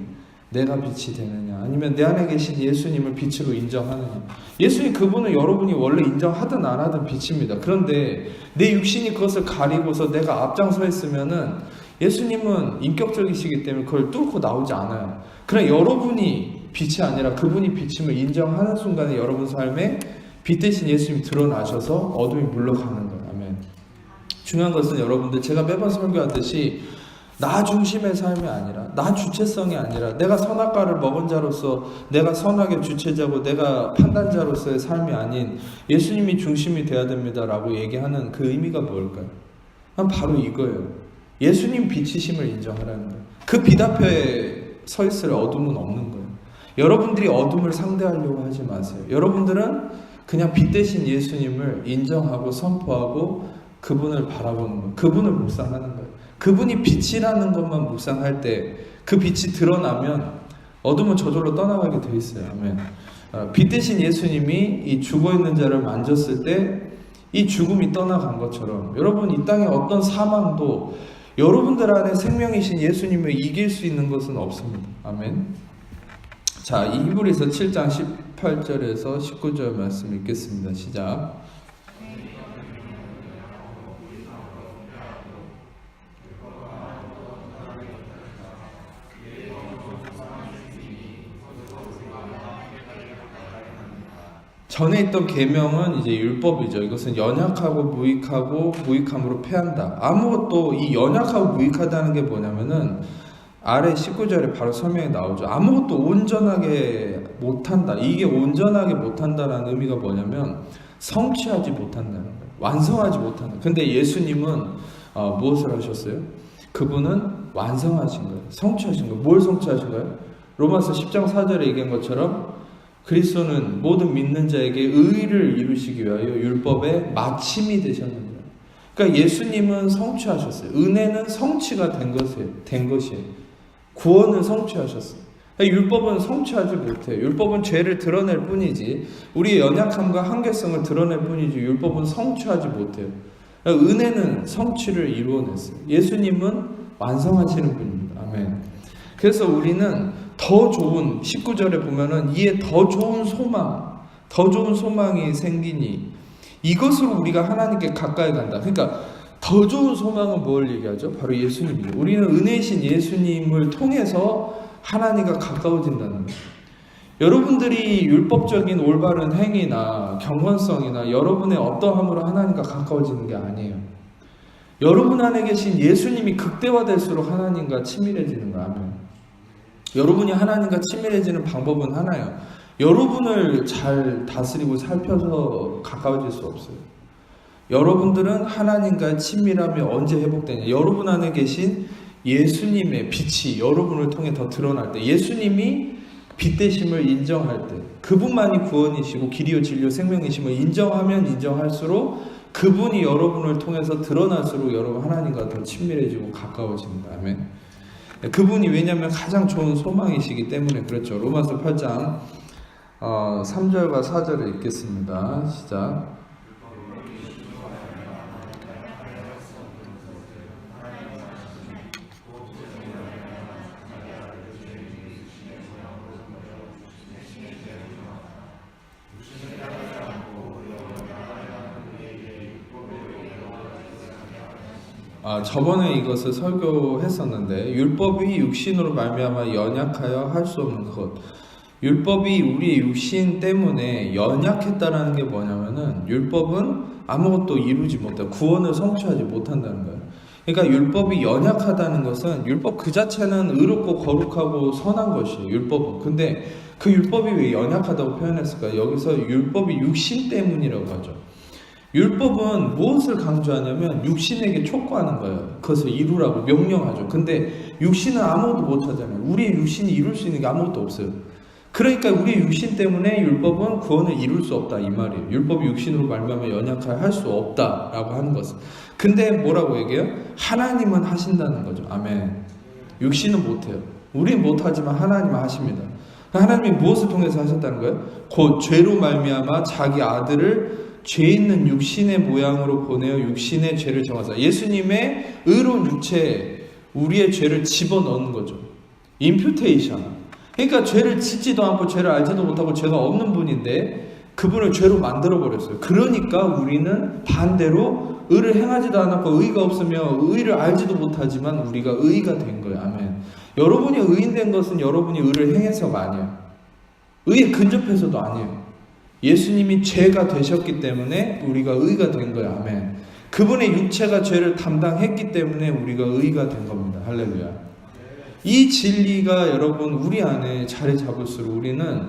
내가 빛이 되느냐, 아니면 내 안에 계신 예수님을 빛으로 인정하느냐. 예수님, 그분은 여러분이 원래 인정하든 안 하든 빛입니다. 그런데 내 육신이 그것을 가리고서 내가 앞장서 있으면은 예수님은 인격적이시기 때문에 그걸 뚫고 나오지 않아요. 그러나 여러분이 빛이 아니라 그분이 빛임을 인정하는 순간에 여러분 삶에 빛 대신 예수님이 드러나셔서 어둠이 물러가는 거예요. 아멘. 중요한 것은 여러분들, 제가 매번 설교하듯이 나 중심의 삶이 아니라, 나 주체성이 아니라, 내가 선악과를 먹은 자로서 내가 선악의 주체자고 내가 판단자로서의 삶이 아닌 예수님이 중심이 돼야 됩니다 라고 얘기하는 그 의미가 뭘까요? 바로 이거예요. 예수님 빛이심을 인정하라는 거예요. 그 빛 앞에 서 있을 어둠은 없는 거예요. 여러분들이 어둠을 상대하려고 하지 마세요. 여러분들은 그냥 빛 대신 예수님을 인정하고 선포하고 그분을 바라보는 거예요. 그분을 묵상하는 거예요. 그분이 빛이라는 것만 묵상할 때 그 빛이 드러나면 어둠은 저절로 떠나가게 돼 있어요. 아멘. 빛 대신 예수님이 이 죽어있는 자를 만졌을 때 이 죽음이 떠나간 것처럼 여러분, 이 땅의 어떤 사망도 여러분들 안에 생명이신 예수님을 이길 수 있는 것은 없습니다. 아멘. 자, 이 히브리서 7장 18절에서 19절 말씀 읽겠습니다. 시작. 전에 있던 계명은 이제 율법이죠. 이것은 연약하고 무익하고 무익함으로 패한다. 아무것도, 이 연약하고 무익하다는 게 뭐냐면은 아래 19절에 바로 설명이 나오죠. 아무것도 온전하게 못한다. 이게 온전하게 못한다라는 의미가 뭐냐면 성취하지 못한다는 거예요. 완성하지 못한다. 근데 예수님은 무엇을 하셨어요? 그분은 완성하신 거예요. 성취하신 거예요. 뭘 성취하신 거예요? 로마서 10장 4절에 얘기한 것처럼 그리스도는 모든 믿는 자에게 의를 이루시기 위하여 율법의 마침이 되셨느니라. 그러니까 예수님은 성취하셨어요. 은혜는 성취가 된 것이에요. 구원을 성취하셨어요. 그러니까 율법은 성취하지 못해요. 율법은 죄를 드러낼 뿐이지, 우리의 연약함과 한계성을 드러낼 뿐이지 율법은 성취하지 못해요. 그러니까 은혜는 성취를 이루어냈어요. 예수님은 완성하시는 분입니다. 아멘. 그래서 우리는 더 좋은, 19절에 보면은 이에 더 좋은 소망이 생기니 이것으로 우리가 하나님께 가까이 간다. 그러니까 더 좋은 소망은 뭘 얘기하죠? 바로 예수님이죠. 우리는 은혜이신 예수님을 통해서 하나님과 가까워진다는 거예요. 여러분들이 율법적인 올바른 행위나 경건성이나 여러분의 어떠함으로 하나님과 가까워지는 게 아니에요. 여러분 안에 계신 예수님이 극대화될수록 하나님과 친밀해지는 거예요. 아멘. 여러분이 하나님과 친밀해지는 방법은 하나예요. 여러분을 잘 다스리고 살펴서 가까워질 수 없어요. 여러분들은 하나님과의 친밀함이 언제 회복되냐? 여러분 안에 계신 예수님의 빛이 여러분을 통해 더 드러날 때, 예수님이 빛 되심을 인정할 때, 그분만이 구원이시고 길이요 진리요 생명이심을 인정하면 인정할수록 그분이 여러분을 통해서 드러날수록 여러분 하나님과 더 친밀해지고 가까워집니다. 아멘. 그분이, 왜냐하면 가장 좋은 소망이시기 때문에 그렇죠. 로마서 8장 3절과 4절을 읽겠습니다. 시작. 저번에 이것을 설교했었는데, 율법이 육신으로 말미암아 연약하여 할 수 없는 것. 율법이 우리의 육신 때문에 연약했다라는 게 뭐냐면은, 율법은 아무것도 이루지 못해, 구원을 성취하지 못한다는 거예요. 그러니까 율법이 연약하다는 것은, 율법 그 자체는 의롭고 거룩하고 선한 것이에요. 율법은. 근데 그 율법이 왜 연약하다고 표현했을까요? 여기서 율법이 육신 때문이라고 하죠. 율법은 무엇을 강조하냐면 육신에게 촉구하는 거예요. 그것을 이루라고 명령하죠. 근데 육신은 아무것도 못하잖아요. 우리의 육신이 이룰 수 있는 게 아무것도 없어요. 그러니까 우리의 육신 때문에 율법은 구원을 이룰 수 없다, 이 말이에요. 율법이 육신으로 말미암아 연약하여 할 수 없다라고 하는 것은. 근데 뭐라고 얘기해요? 하나님은 하신다는 거죠. 아멘. 육신은 못해요. 우리는 못하지만 하나님은 하십니다. 하나님이 무엇을 통해서 하셨다는 거예요? 곧 죄로 말미암아 자기 아들을 죄 있는 육신의 모양으로 보내어 육신의 죄를 정하사. 예수님의 의로운 육체에 우리의 죄를 집어넣는 거죠. 임퓨테이션. 그러니까 죄를 짓지도 않고 죄를 알지도 못하고 죄가 없는 분인데 그분을 죄로 만들어버렸어요. 그러니까 우리는 반대로 의를 행하지도 않았고 의가 없으며 의를 알지도 못하지만 우리가 의가 된 거예요. 아멘. 여러분이 의인된 것은 여러분이 의를 행해서가 아니에요. 의에 근접해서도 아니에요. 예수님이 죄가 되셨기 때문에 우리가 의가 된 거예요. 아멘. 그분의 육체가 죄를 담당했기 때문에 우리가 의가 된 겁니다. 할렐루야. 이 진리가 여러분 우리 안에 자리 잡을수록 우리는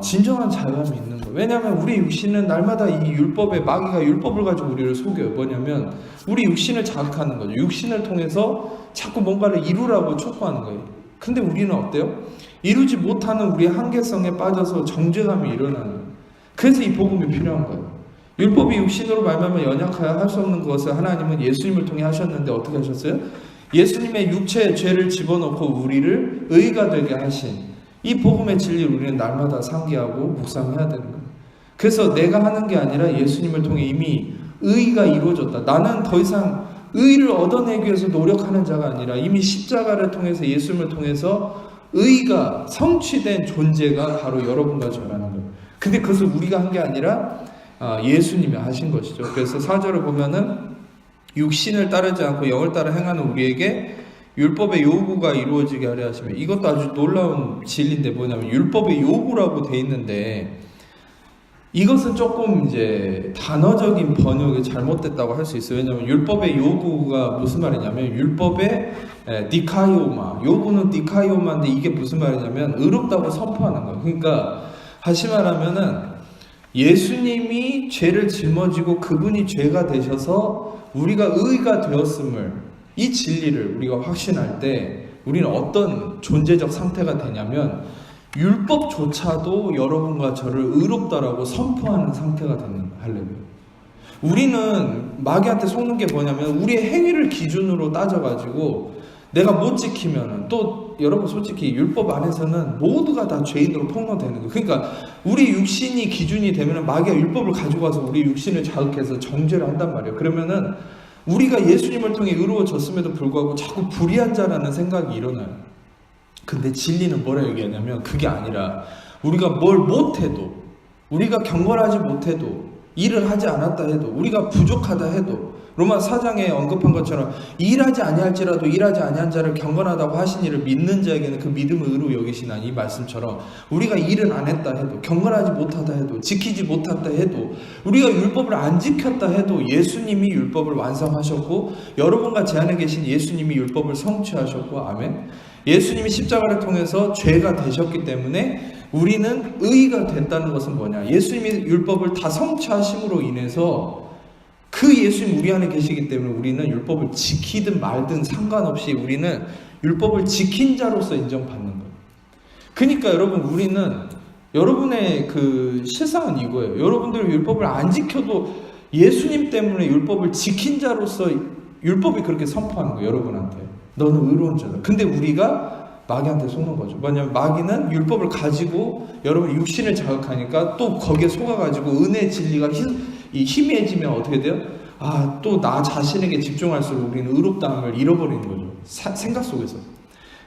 진정한 자유함이 있는 거예요. 왜냐하면 우리 육신은 날마다 이 율법의 마귀가 율법을 가지고 우리를 속여요. 뭐냐면 우리 육신을 자극하는 거죠. 육신을 통해서 자꾸 뭔가를 이루라고 촉구하는 거예요. 근데 우리는 어때요? 이루지 못하는 우리의 한계성에 빠져서 정죄감이 일어나는 거예요. 그래서 이 복음이 필요한 거예요. 율법이 육신으로 말미암아 연약하여 할 수 없는 것을 하나님은 예수님을 통해 하셨는데 어떻게 하셨어요? 예수님의 육체의 죄를 집어넣고 우리를 의가 되게 하신 이 복음의 진리를 우리는 날마다 상기하고 묵상해야 되는 거예요. 그래서 내가 하는 게 아니라 예수님을 통해 이미 의가 이루어졌다. 나는 더 이상 의를 얻어내기 위해서 노력하는 자가 아니라 이미 십자가를 통해서 예수님을 통해서 의가 성취된 존재가 바로 여러분과 저라는 거예요. 근데 그것을 우리가 한 게 아니라 예수님이 하신 것이죠. 그래서 4절을 보면은 육신을 따르지 않고 영을 따라 행하는 우리에게 율법의 요구가 이루어지게 하려 하시면, 이것도 아주 놀라운 진리인데 뭐냐면 율법의 요구라고 돼 있는데 이것은 조금 이제 단어적인 번역이 잘못됐다고 할 수 있어요. 왜냐하면 율법의 요구가 무슨 말이냐면 율법의 디카이오마, 요구는 디카이오마인데 이게 무슨 말이냐면 의롭다고 선포하는 거예요. 그러니까 다시 말하면은 예수님이 죄를 짊어지고 그분이 죄가 되셔서 우리가 의가 되었음을, 이 진리를 우리가 확신할 때 우리는 어떤 존재적 상태가 되냐면 율법조차도 여러분과 저를 의롭다라고 선포하는 상태가 되는 거예요. 할렐루야. 우리는 마귀한테 속는 게 뭐냐면 우리의 행위를 기준으로 따져가지고 내가 못 지키면은, 또 여러분 솔직히 율법 안에서는 모두가 다 죄인으로 폭로되는 거예요. 그러니까 우리 육신이 기준이 되면은 마귀가 율법을 가지고 와서 우리 육신을 자극해서 정죄를 한단 말이에요. 그러면은 우리가 예수님을 통해 의로워졌음에도 불구하고 자꾸 불의한 자라는 생각이 일어나요. 근데 진리는 뭐라 얘기하냐면 그게 아니라 우리가 뭘 못해도, 우리가 경건하지 못해도, 일을 하지 않았다 해도, 우리가 부족하다 해도, 로마 4장에 언급한 것처럼 일하지 아니할지라도 일하지 아니한 자를 경건하다고 하신 이를 믿는 자에게는 그 믿음을 의로 여기시나, 이 말씀처럼 우리가 일은 안 했다 해도, 경건하지 못하다 해도, 지키지 못했다 해도, 우리가 율법을 안 지켰다 해도 예수님이 율법을 완성하셨고 여러분과 제 안에 계신 예수님이 율법을 성취하셨고, 아멘. 예수님이 십자가를 통해서 죄가 되셨기 때문에 우리는 의가 됐다는 것은 뭐냐, 예수님이 율법을 다 성취하심으로 인해서 그 예수님 우리 안에 계시기 때문에 우리는 율법을 지키든 말든 상관없이 우리는 율법을 지킨 자로서 인정받는 거예요. 그러니까 여러분, 우리는, 여러분의 그 실상은 이거예요. 여러분들이 율법을 안 지켜도 예수님 때문에 율법을 지킨 자로서 율법이 그렇게 선포하는 거예요. 여러분한테 너는 의로운 자다. 근데 우리가 마귀한테 속는 거죠. 뭐냐면 마귀는 율법을 가지고 여러분 육신을 자극하니까 또 거기에 속아가지고 은혜의 진리가 희미해지면 어떻게 돼요? 또 나 자신에게 집중할수록 우리는 의롭다함을 잃어버리는 거죠. 생각 속에서.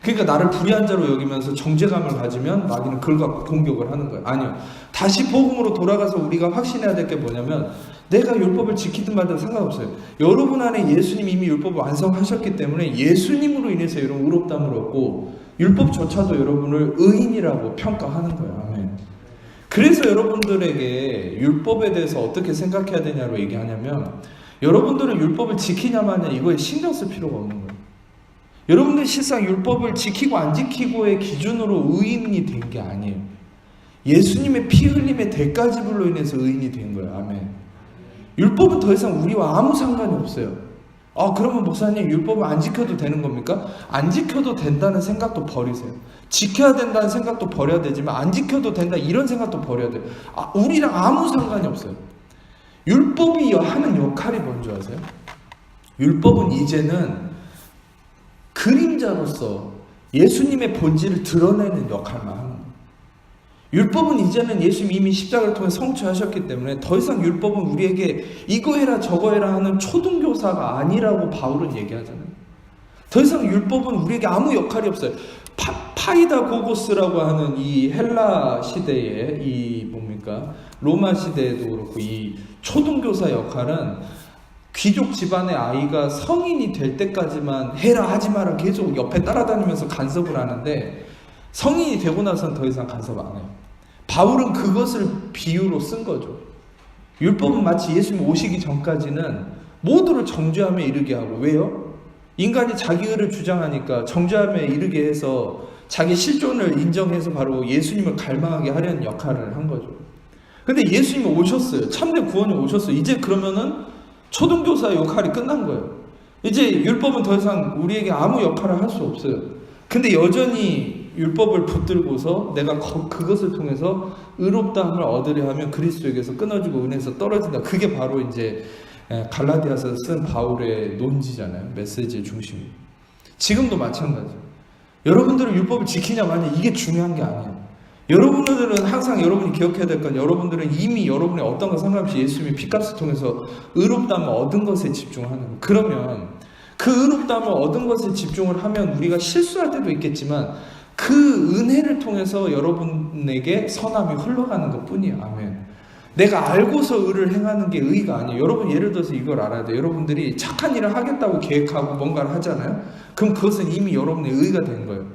그러니까 나를 불의한 자로 여기면서 정죄감을 가지면 마귀는 그걸 갖고 공격을 하는 거예요. 아니요. 다시 복음으로 돌아가서 우리가 확신해야 될 게 뭐냐면 내가 율법을 지키든 말든 상관없어요. 여러분 안에 예수님이 이미 율법을 완성하셨기 때문에 예수님으로 인해서 여러분 의롭다함을 얻고 율법조차도 여러분을 의인이라고 평가하는 거예요. 아멘. 그래서 여러분들에게 율법에 대해서 어떻게 생각해야 되냐고 얘기하냐면, 여러분들은 율법을 지키냐마냐 이거에 신경 쓸 필요가 없는 거예요. 여러분들 실상 율법을 지키고 안 지키고의 기준으로 의인이 된 게 아니에요. 예수님의 피 흘림의 대가지불로 인해서 의인이 된 거예요. 아멘. 율법은 더 이상 우리와 아무 상관이 없어요. 그러면 목사님 율법을 안 지켜도 되는 겁니까? 안 지켜도 된다는 생각도 버리세요. 지켜야 된다는 생각도 버려야 되지만 안 지켜도 된다 이런 생각도 버려야 돼요. 우리랑 아무 상관이 없어요. 율법이 하는 역할이 뭔지 아세요? 율법은 이제는 그림자로서 예수님의 본질을 드러내는 역할만 하는 거예요. 율법은 이제는 예수님이 이미 십자가를 통해 성취하셨기 때문에 더 이상 율법은 우리에게 이거 해라 저거 해라 하는 초등교사가 아니라고 바울은 얘기하잖아요. 더 이상 율법은 우리에게 아무 역할이 없어요. 파이다고고스라고 하는 이 헬라 시대에 이 뭡니까? 로마 시대에도 그렇고 이 초등교사 역할은 귀족 집안의 아이가 성인이 될 때까지만 해라 하지 마라 계속 옆에 따라다니면서 간섭을 하는데 성인이 되고 나서는 더 이상 간섭 안 해요. 바울은 그것을 비유로 쓴 거죠. 율법은 마치 예수님 오시기 전까지는 모두를 정죄함에 이르게 하고, 왜요? 인간이 자기 의를 주장하니까 정죄함에 이르게 해서 자기 실존을 인정해서 바로 예수님을 갈망하게 하려는 역할을 한 거죠. 근데 예수님이 오셨어요. 참된 구원이 오셨어요. 이제 그러면은 초등교사의 역할이 끝난 거예요. 이제 율법은 더 이상 우리에게 아무 역할을 할 수 없어요. 근데 여전히 율법을 붙들고서 내가 그것을 통해서 의롭다함을 얻으려 하면 그리스도에게서 끊어지고 은혜에서 떨어진다. 그게 바로 이제 갈라디아서 쓴 바울의 논지잖아요. 메시지의 중심. 지금도 마찬가지예요. 여러분들은 율법을 지키냐 마냐 이게 중요한 게 아니에요. 여러분들은 항상 여러분이 기억해야 될 건 여러분들은 이미 여러분의 어떤 것 상관없이 예수님의 피값을 통해서 의롭다함을 얻은 것에 집중하는 거예요. 그러면 그 의롭다함을 얻은 것에 집중을 하면 우리가 실수할 때도 있겠지만 그 은혜를 통해서 여러분에게 선함이 흘러가는 것 뿐이에요. 아멘. 내가 알고서 의를 행하는 게 의가 아니에요. 여러분 예를 들어서 이걸 알아야 돼요. 여러분들이 착한 일을 하겠다고 계획하고 뭔가를 하잖아요. 그럼 그것은 이미 여러분의 의가 된 거예요.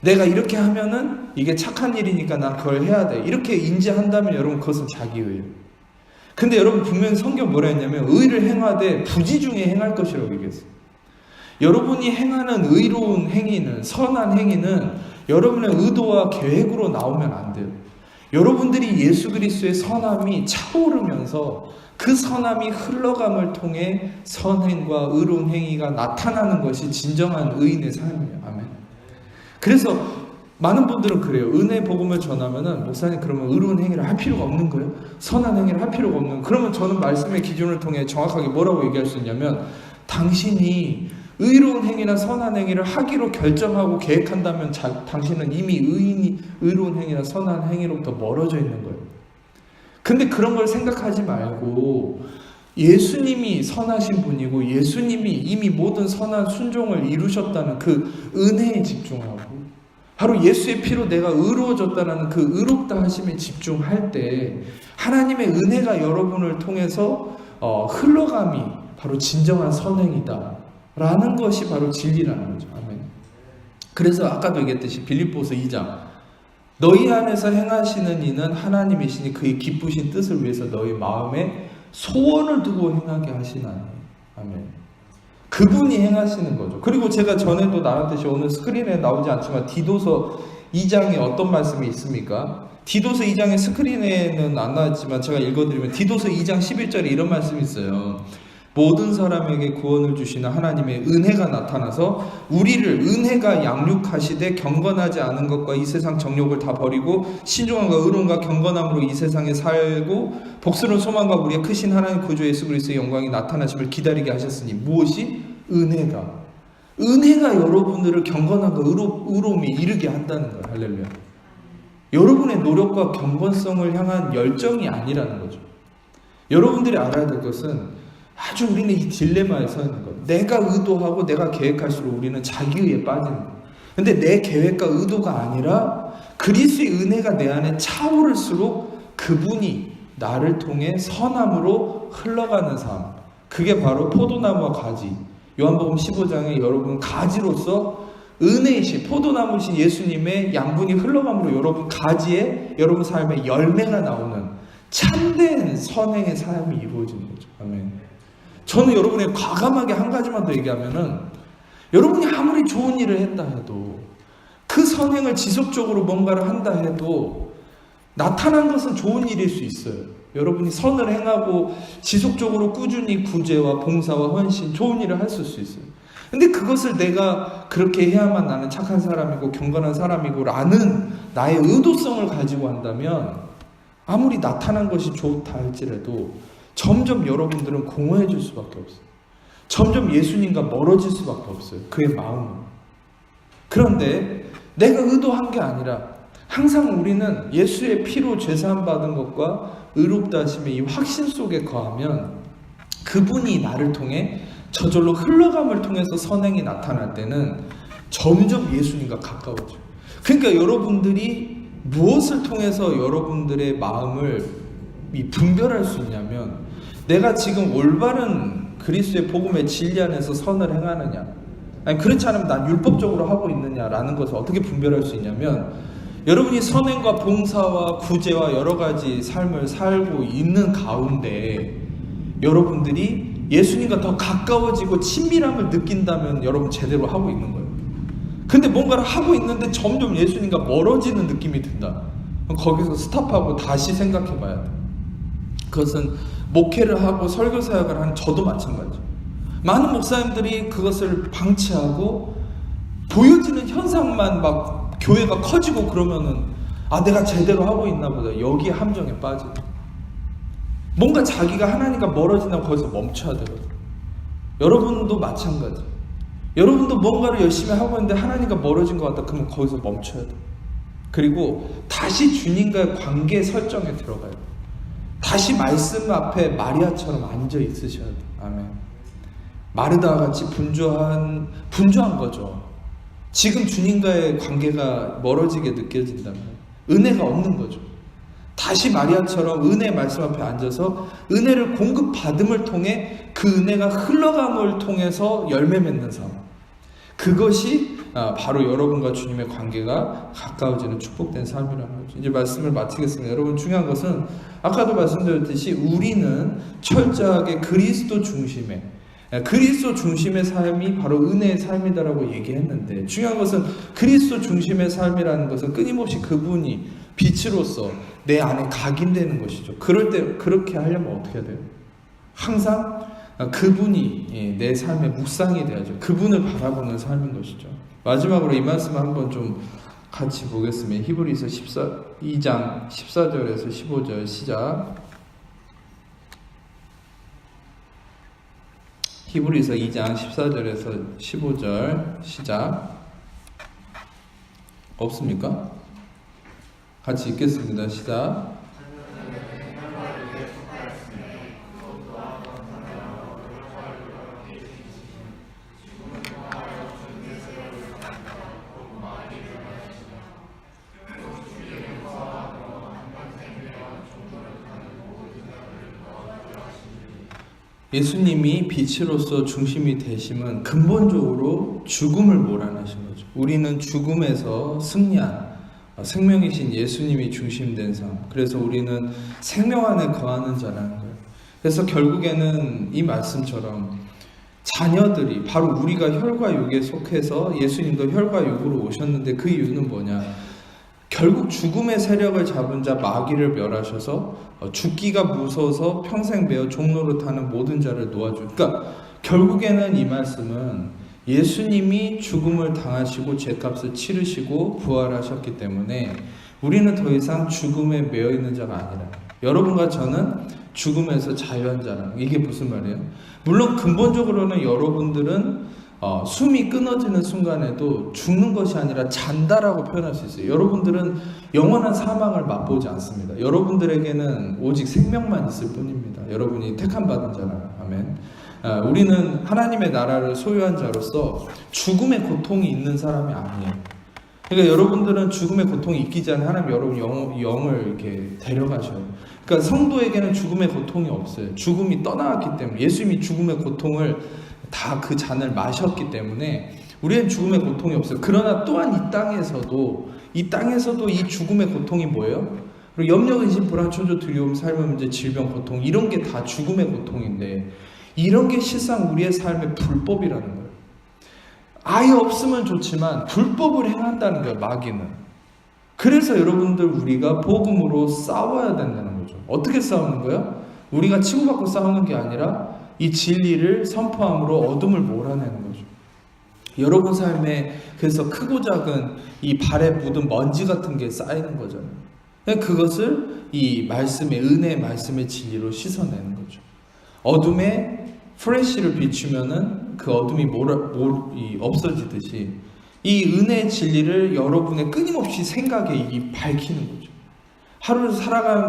내가 이렇게 하면은 이게 착한 일이니까 난 그걸 해야 돼. 이렇게 인지한다면 여러분 그것은 자기 의예요. 근데 여러분 분명히 성경 뭐라 했냐면 의를 행하되 부지 중에 행할 것이라고 얘기했어요. 여러분이 행하는 의로운 행위는, 선한 행위는 여러분의 의도와 계획으로 나오면 안 돼요. 여러분들이 예수 그리스도의 선함이 차오르면서 그 선함이 흘러감을 통해 선행과 의로운 행위가 나타나는 것이 진정한 의인의 삶이에요. 아멘. 그래서 많은 분들은 그래요. 은혜 복음을 전하면은 목사님 그러면 의로운 행위를 할 필요가 없는 거예요? 선한 행위를 할 필요가 없는 거예요? 그러면 저는 말씀의 기준을 통해 정확하게 뭐라고 얘기할 수 있냐면 당신이 의로운 행위나 선한 행위를 하기로 결정하고 계획한다면 당신은 이미 의로운 행위나 선한 행위로부터 멀어져 있는 거예요. 근데 그런 걸 생각하지 말고 예수님이 선하신 분이고 예수님이 이미 모든 선한 순종을 이루셨다는 그 은혜에 집중하고 바로 예수의 피로 내가 의로워졌다는 그 의롭다 하심에 집중할 때 하나님의 은혜가 여러분을 통해서 흘러감이 바로 진정한 선행이다 라는 것이 바로 진리라는 거죠. 아멘. 그래서 아까도 얘기했듯이 빌립보서 2장 너희 안에서 행하시는 이는 하나님이시니 그의 기쁘신 뜻을 위해서 너희 마음에 소원을 두고 행하게 하시나니. 아멘. 그분이 행하시는 거죠. 그리고 제가 전에도 나눴듯이 오늘 스크린에 나오지 않지만 디도서 2장에 어떤 말씀이 있습니까? 디도서 2장의 스크린에는 안 나왔지만 제가 읽어드리면 디도서 2장 11절에 이런 말씀이 있어요. 모든 사람에게 구원을 주시는 하나님의 은혜가 나타나서 우리를 은혜가 양육하시되 경건하지 않은 것과 이 세상 정욕을 다 버리고 신중함과 의로움과 경건함으로 이 세상에 살고 복스러운 소망과 우리의 크신 하나님 구주 예수 그리스도의 영광이 나타나심을 기다리게 하셨으니 무엇이? 은혜가 여러분들을 경건함과 의로움에 이르게 한다는 거예요. 할렐루야. 여러분의 노력과 경건성을 향한 열정이 아니라는 거죠. 여러분들이 알아야 될 것은 아주 우리는 이 딜레마에 서 있는 거예요. 내가 의도하고 내가 계획할수록 우리는 자기의에 빠지는 거예요. 근데 내 계획과 의도가 아니라 그리스도의 은혜가 내 안에 차오를수록 그분이 나를 통해 선함으로 흘러가는 삶. 그게 바로 포도나무와 가지. 요한복음 15장에 여러분 가지로서 은혜이신 포도나무신 예수님의 양분이 흘러감으로 여러분 가지에 여러분 삶에 열매가 나오는 참된 선행의 삶이 이루어지는 거죠. 아멘. 저는 여러분의 과감하게 한 가지만 더 얘기하면은 여러분이 아무리 좋은 일을 했다 해도 그 선행을 지속적으로 뭔가를 한다 해도 나타난 것은 좋은 일일 수 있어요. 여러분이 선을 행하고 지속적으로 꾸준히 구제와 봉사와 헌신 좋은 일을 했을 수 있어요. 근데 그것을 내가 그렇게 해야만 나는 착한 사람이고 경건한 사람이고 라는 나의 의도성을 가지고 한다면 아무리 나타난 것이 좋다 할지라도 점점 여러분들은 공허해질 수밖에 없어요. 점점 예수님과 멀어질 수밖에 없어요. 그의 마음은. 그런데 내가 의도한 게 아니라 항상 우리는 예수의 피로 죄사함 받은 것과 의롭다 하심의 이 확신 속에 거하면 그분이 나를 통해 저절로 흘러감을 통해서 선행이 나타날 때는 점점 예수님과 가까워져요. 그러니까 여러분들이 무엇을 통해서 여러분들의 마음을 분별할 수 있냐면, 내가 지금 올바른 그리스도의 복음의 진리 안에서 선을 행하느냐, 아니 그렇지 않으면 난 율법적으로 하고 있느냐라는 것을 어떻게 분별할 수 있냐면, 여러분이 선행과 봉사와 구제와 여러 가지 삶을 살고 있는 가운데 여러분들이 예수님과 더 가까워지고 친밀함을 느낀다면 여러분 제대로 하고 있는 거예요. 근데 뭔가를 하고 있는데 점점 예수님과 멀어지는 느낌이 든다. 그럼 거기서 스탑하고 다시 생각해 봐야 돼. 그것은 목회를 하고 설교 사역을 하는 저도 마찬가지예요. 많은 목사님들이 그것을 방치하고 보여지는 현상만 막 교회가 커지고 그러면은 내가 제대로 하고 있나 보다. 여기에 함정에 빠져. 뭔가 자기가 하나님과 멀어진다면 거기서 멈춰야 되거든. 여러분도 마찬가지. 여러분도 뭔가를 열심히 하고 있는데 하나님과 멀어진 것 같다. 그러면 거기서 멈춰야 돼. 그리고 다시 주님과의 관계 설정에 들어가요. 다시 말씀 앞에 마리아처럼 앉아 있으셔야 돼. 아멘. 마르다와 같이 분주한 거죠. 지금 주님과의 관계가 멀어지게 느껴진다면 은혜가 없는 거죠. 다시 마리아처럼 은혜의 말씀 앞에 앉아서 은혜를 공급받음을 통해 그 은혜가 흘러감을 통해서 열매 맺는 삶. 그것이 바로 여러분과 주님의 관계가 가까워지는 축복된 삶이라는 거죠. 이제 말씀을 마치겠습니다. 여러분, 중요한 것은 아까도 말씀드렸듯이 우리는 철저하게 그리스도 중심의 삶이 바로 은혜의 삶이다라고 얘기했는데, 중요한 것은 그리스도 중심의 삶이라는 것은 끊임없이 그분이 빛으로서 내 안에 각인되는 것이죠. 그럴 때 그렇게 하려면 어떻게 해야 돼요? 항상 그분이 내 삶의 묵상이 돼야죠. 그분을 바라보는 삶인 것이죠. 마지막으로 이 말씀을 한번 좀 같이 보겠습니다. 히브리서 2장 14절에서 15절 시작. 히브리서 2장 14절에서 15절 시작. 없습니까? 같이 읽겠습니다. 시작. 예수님이 빛으로서 중심이 되심은 근본적으로 죽음을 몰아내신 거죠. 우리는 죽음에서 승리한 생명이신 예수님이 중심된 삶. 그래서 우리는 생명 안에 거하는 자라는 거예요. 그래서 결국에는 이 말씀처럼 자녀들이 바로 우리가 혈과 육에 속해서 예수님도 혈과 육으로 오셨는데 그 이유는 뭐냐? 결국 죽음의 세력을 잡은 자 마귀를 멸하셔서 죽기가 무서워서 평생 매어 종로로 타는 모든 자를 놓아주. 그러니까 결국에는 이 말씀은 예수님이 죽음을 당하시고 죄값을 치르시고 부활하셨기 때문에 우리는 더 이상 죽음에 매여 있는 자가 아니라, 여러분과 저는 죽음에서 자유한 자라. 이게 무슨 말이에요? 물론 근본적으로는 여러분들은 숨이 끊어지는 순간에도 죽는 것이 아니라 잔다라고 표현할 수 있어요. 여러분들은 영원한 사망을 맛보지 않습니다. 여러분들에게는 오직 생명만 있을 뿐입니다. 여러분이 택함 받은 자라. 아멘. 우리는 하나님의 나라를 소유한 자로서 죽음의 고통이 있는 사람이 아니에요. 그러니까 여러분들은 죽음의 고통이 있기 전에 하나님 여러분 영을 이렇게 데려가셔요. 그러니까 성도에게는 죽음의 고통이 없어요. 죽음이 떠나왔기 때문에, 예수님이 죽음의 고통을 다 그 잔을 마셨기 때문에 우리는 죽음의 고통이 없어요. 그러나 또한 이 땅에서도 이 죽음의 고통이 뭐예요? 그리고 염려, 근심, 불안, 초조, 두려움, 삶의 문제, 질병, 고통, 이런 게 다 죽음의 고통인데, 이런 게 실상 우리의 삶의 불법이라는 거예요. 아예 없으면 좋지만 불법을 행한다는 거예요, 마귀는. 그래서 여러분들, 우리가 복음으로 싸워야 된다는 거죠. 어떻게 싸우는 거예요? 우리가 치고받고 싸우는 게 아니라 이 진리를 선포함으로 어둠을 몰아내는 거죠. 여러분 삶에 그래서 크고 작은 이 발에 묻은 먼지 같은 게 쌓이는 거잖아요. 그것을 이 말씀의, 은혜의 말씀의 진리로 씻어내는 거죠. 어둠에 프레쉬를 비추면은 그 어둠이 없어지듯이 이 은혜의 진리를 여러분의 끊임없이 생각에 밝히는 거죠. 하루를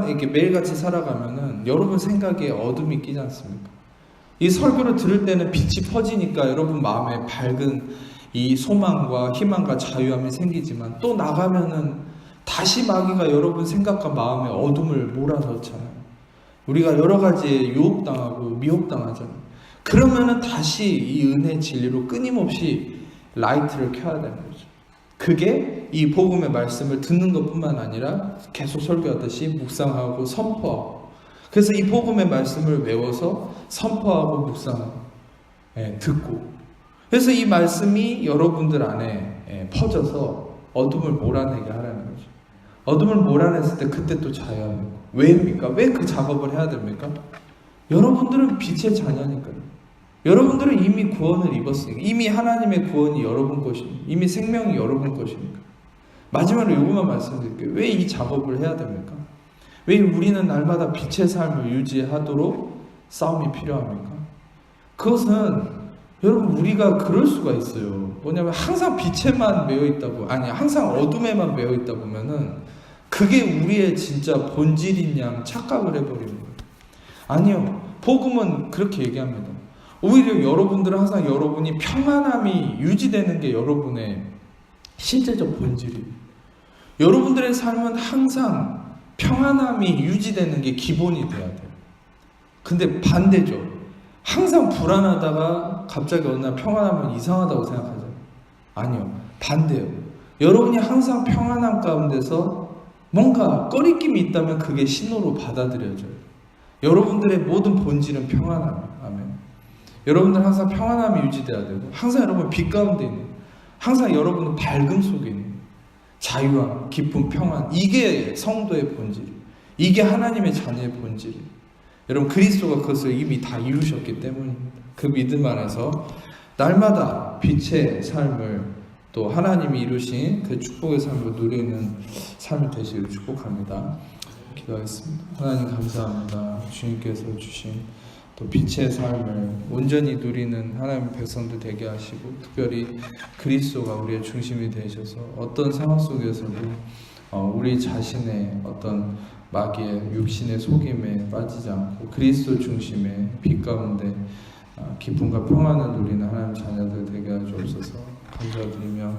이렇게 매일같이 살아가면은 여러분 생각에 어둠이 끼지 않습니까? 이 설교를 들을 때는 빛이 퍼지니까 여러분 마음에 밝은 이 소망과 희망과 자유함이 생기지만 또 나가면은 다시 마귀가 여러분 생각과 마음에 어둠을 몰아넣잖아요. 우리가 여러 가지에 유혹당하고 미혹당하잖아요. 그러면은 다시 이 은혜의 진리로 끊임없이 라이트를 켜야 되는 거죠. 그게 이 복음의 말씀을 듣는 것뿐만 아니라 계속 설교하듯이 묵상하고 선포하고, 그래서 이 복음의 말씀을 외워서 선포하고 묵상하고 듣고, 그래서 이 말씀이 여러분들 안에 퍼져서 어둠을 몰아내게 하라는 거죠. 어둠을 몰아냈을 때 그때 또 자유하는 거. 왜입니까? 왜 그 작업을 해야 됩니까? 여러분들은 빛의 자녀니까요. 여러분들은 이미 구원을 입었으니까, 이미 하나님의 구원이 여러분 것입니다. 이미 생명이 여러분 것입니까? 마지막으로 이것만 말씀드릴게요. 왜 이 작업을 해야 됩니까? 왜 우리는 날마다 빛의 삶을 유지하도록 싸움이 필요합니까? 그것은 여러분 우리가 그럴 수가 있어요. 뭐냐면 항상 빛에만 매여 있다고, 아니 항상 어둠에만 매여 있다 보면은 그게 우리의 진짜 본질인 양 착각을 해버리는 거예요. 아니요. 복음은 그렇게 얘기합니다. 오히려 여러분들은 항상 여러분이 평안함이 유지되는 게 여러분의 실제적 본질이에요. 여러분들의 삶은 항상 평안함이 유지되는 게 기본이 돼야 돼요. 근데 반대죠. 항상 불안하다가 갑자기 어느 날 평안하면 이상하다고 생각하잖아요. 아니요. 반대요. 여러분이 항상 평안함 가운데서 뭔가 꺼리낌이 있다면 그게 신호로 받아들여져요. 여러분들의 모든 본질은 평안함이에요. 아멘. 여러분들 항상 평안함이 유지돼야 되고, 항상 여러분 빛 가운데 있는, 항상 여러분은 밝음 속에 있는 자유함, 기쁨, 평안, 이게 성도의 본질이에요. 이게 하나님의 자녀의 본질이에요. 여러분 그리스도가 그것을 이미 다 이루셨기 때문입니다. 그 믿음 안에서 날마다 빛의 삶을, 또 하나님이 이루신 그 축복의 삶을 누리는 삶이 되시기를 축복합니다. 기도하겠습니다. 하나님 감사합니다. 주님께서 주신 또 빛의 삶을 온전히 누리는 하나님의 백성들 되게 하시고, 특별히 그리스도가 우리의 중심이 되셔서 어떤 상황 속에서도 우리 자신의 어떤 마귀의 육신의 속임에 빠지지 않고 그리스도 중심의 빛 가운데 기쁨과 평안을 누리는 하나님 자녀들 되게 하시옵소서. 감사드리며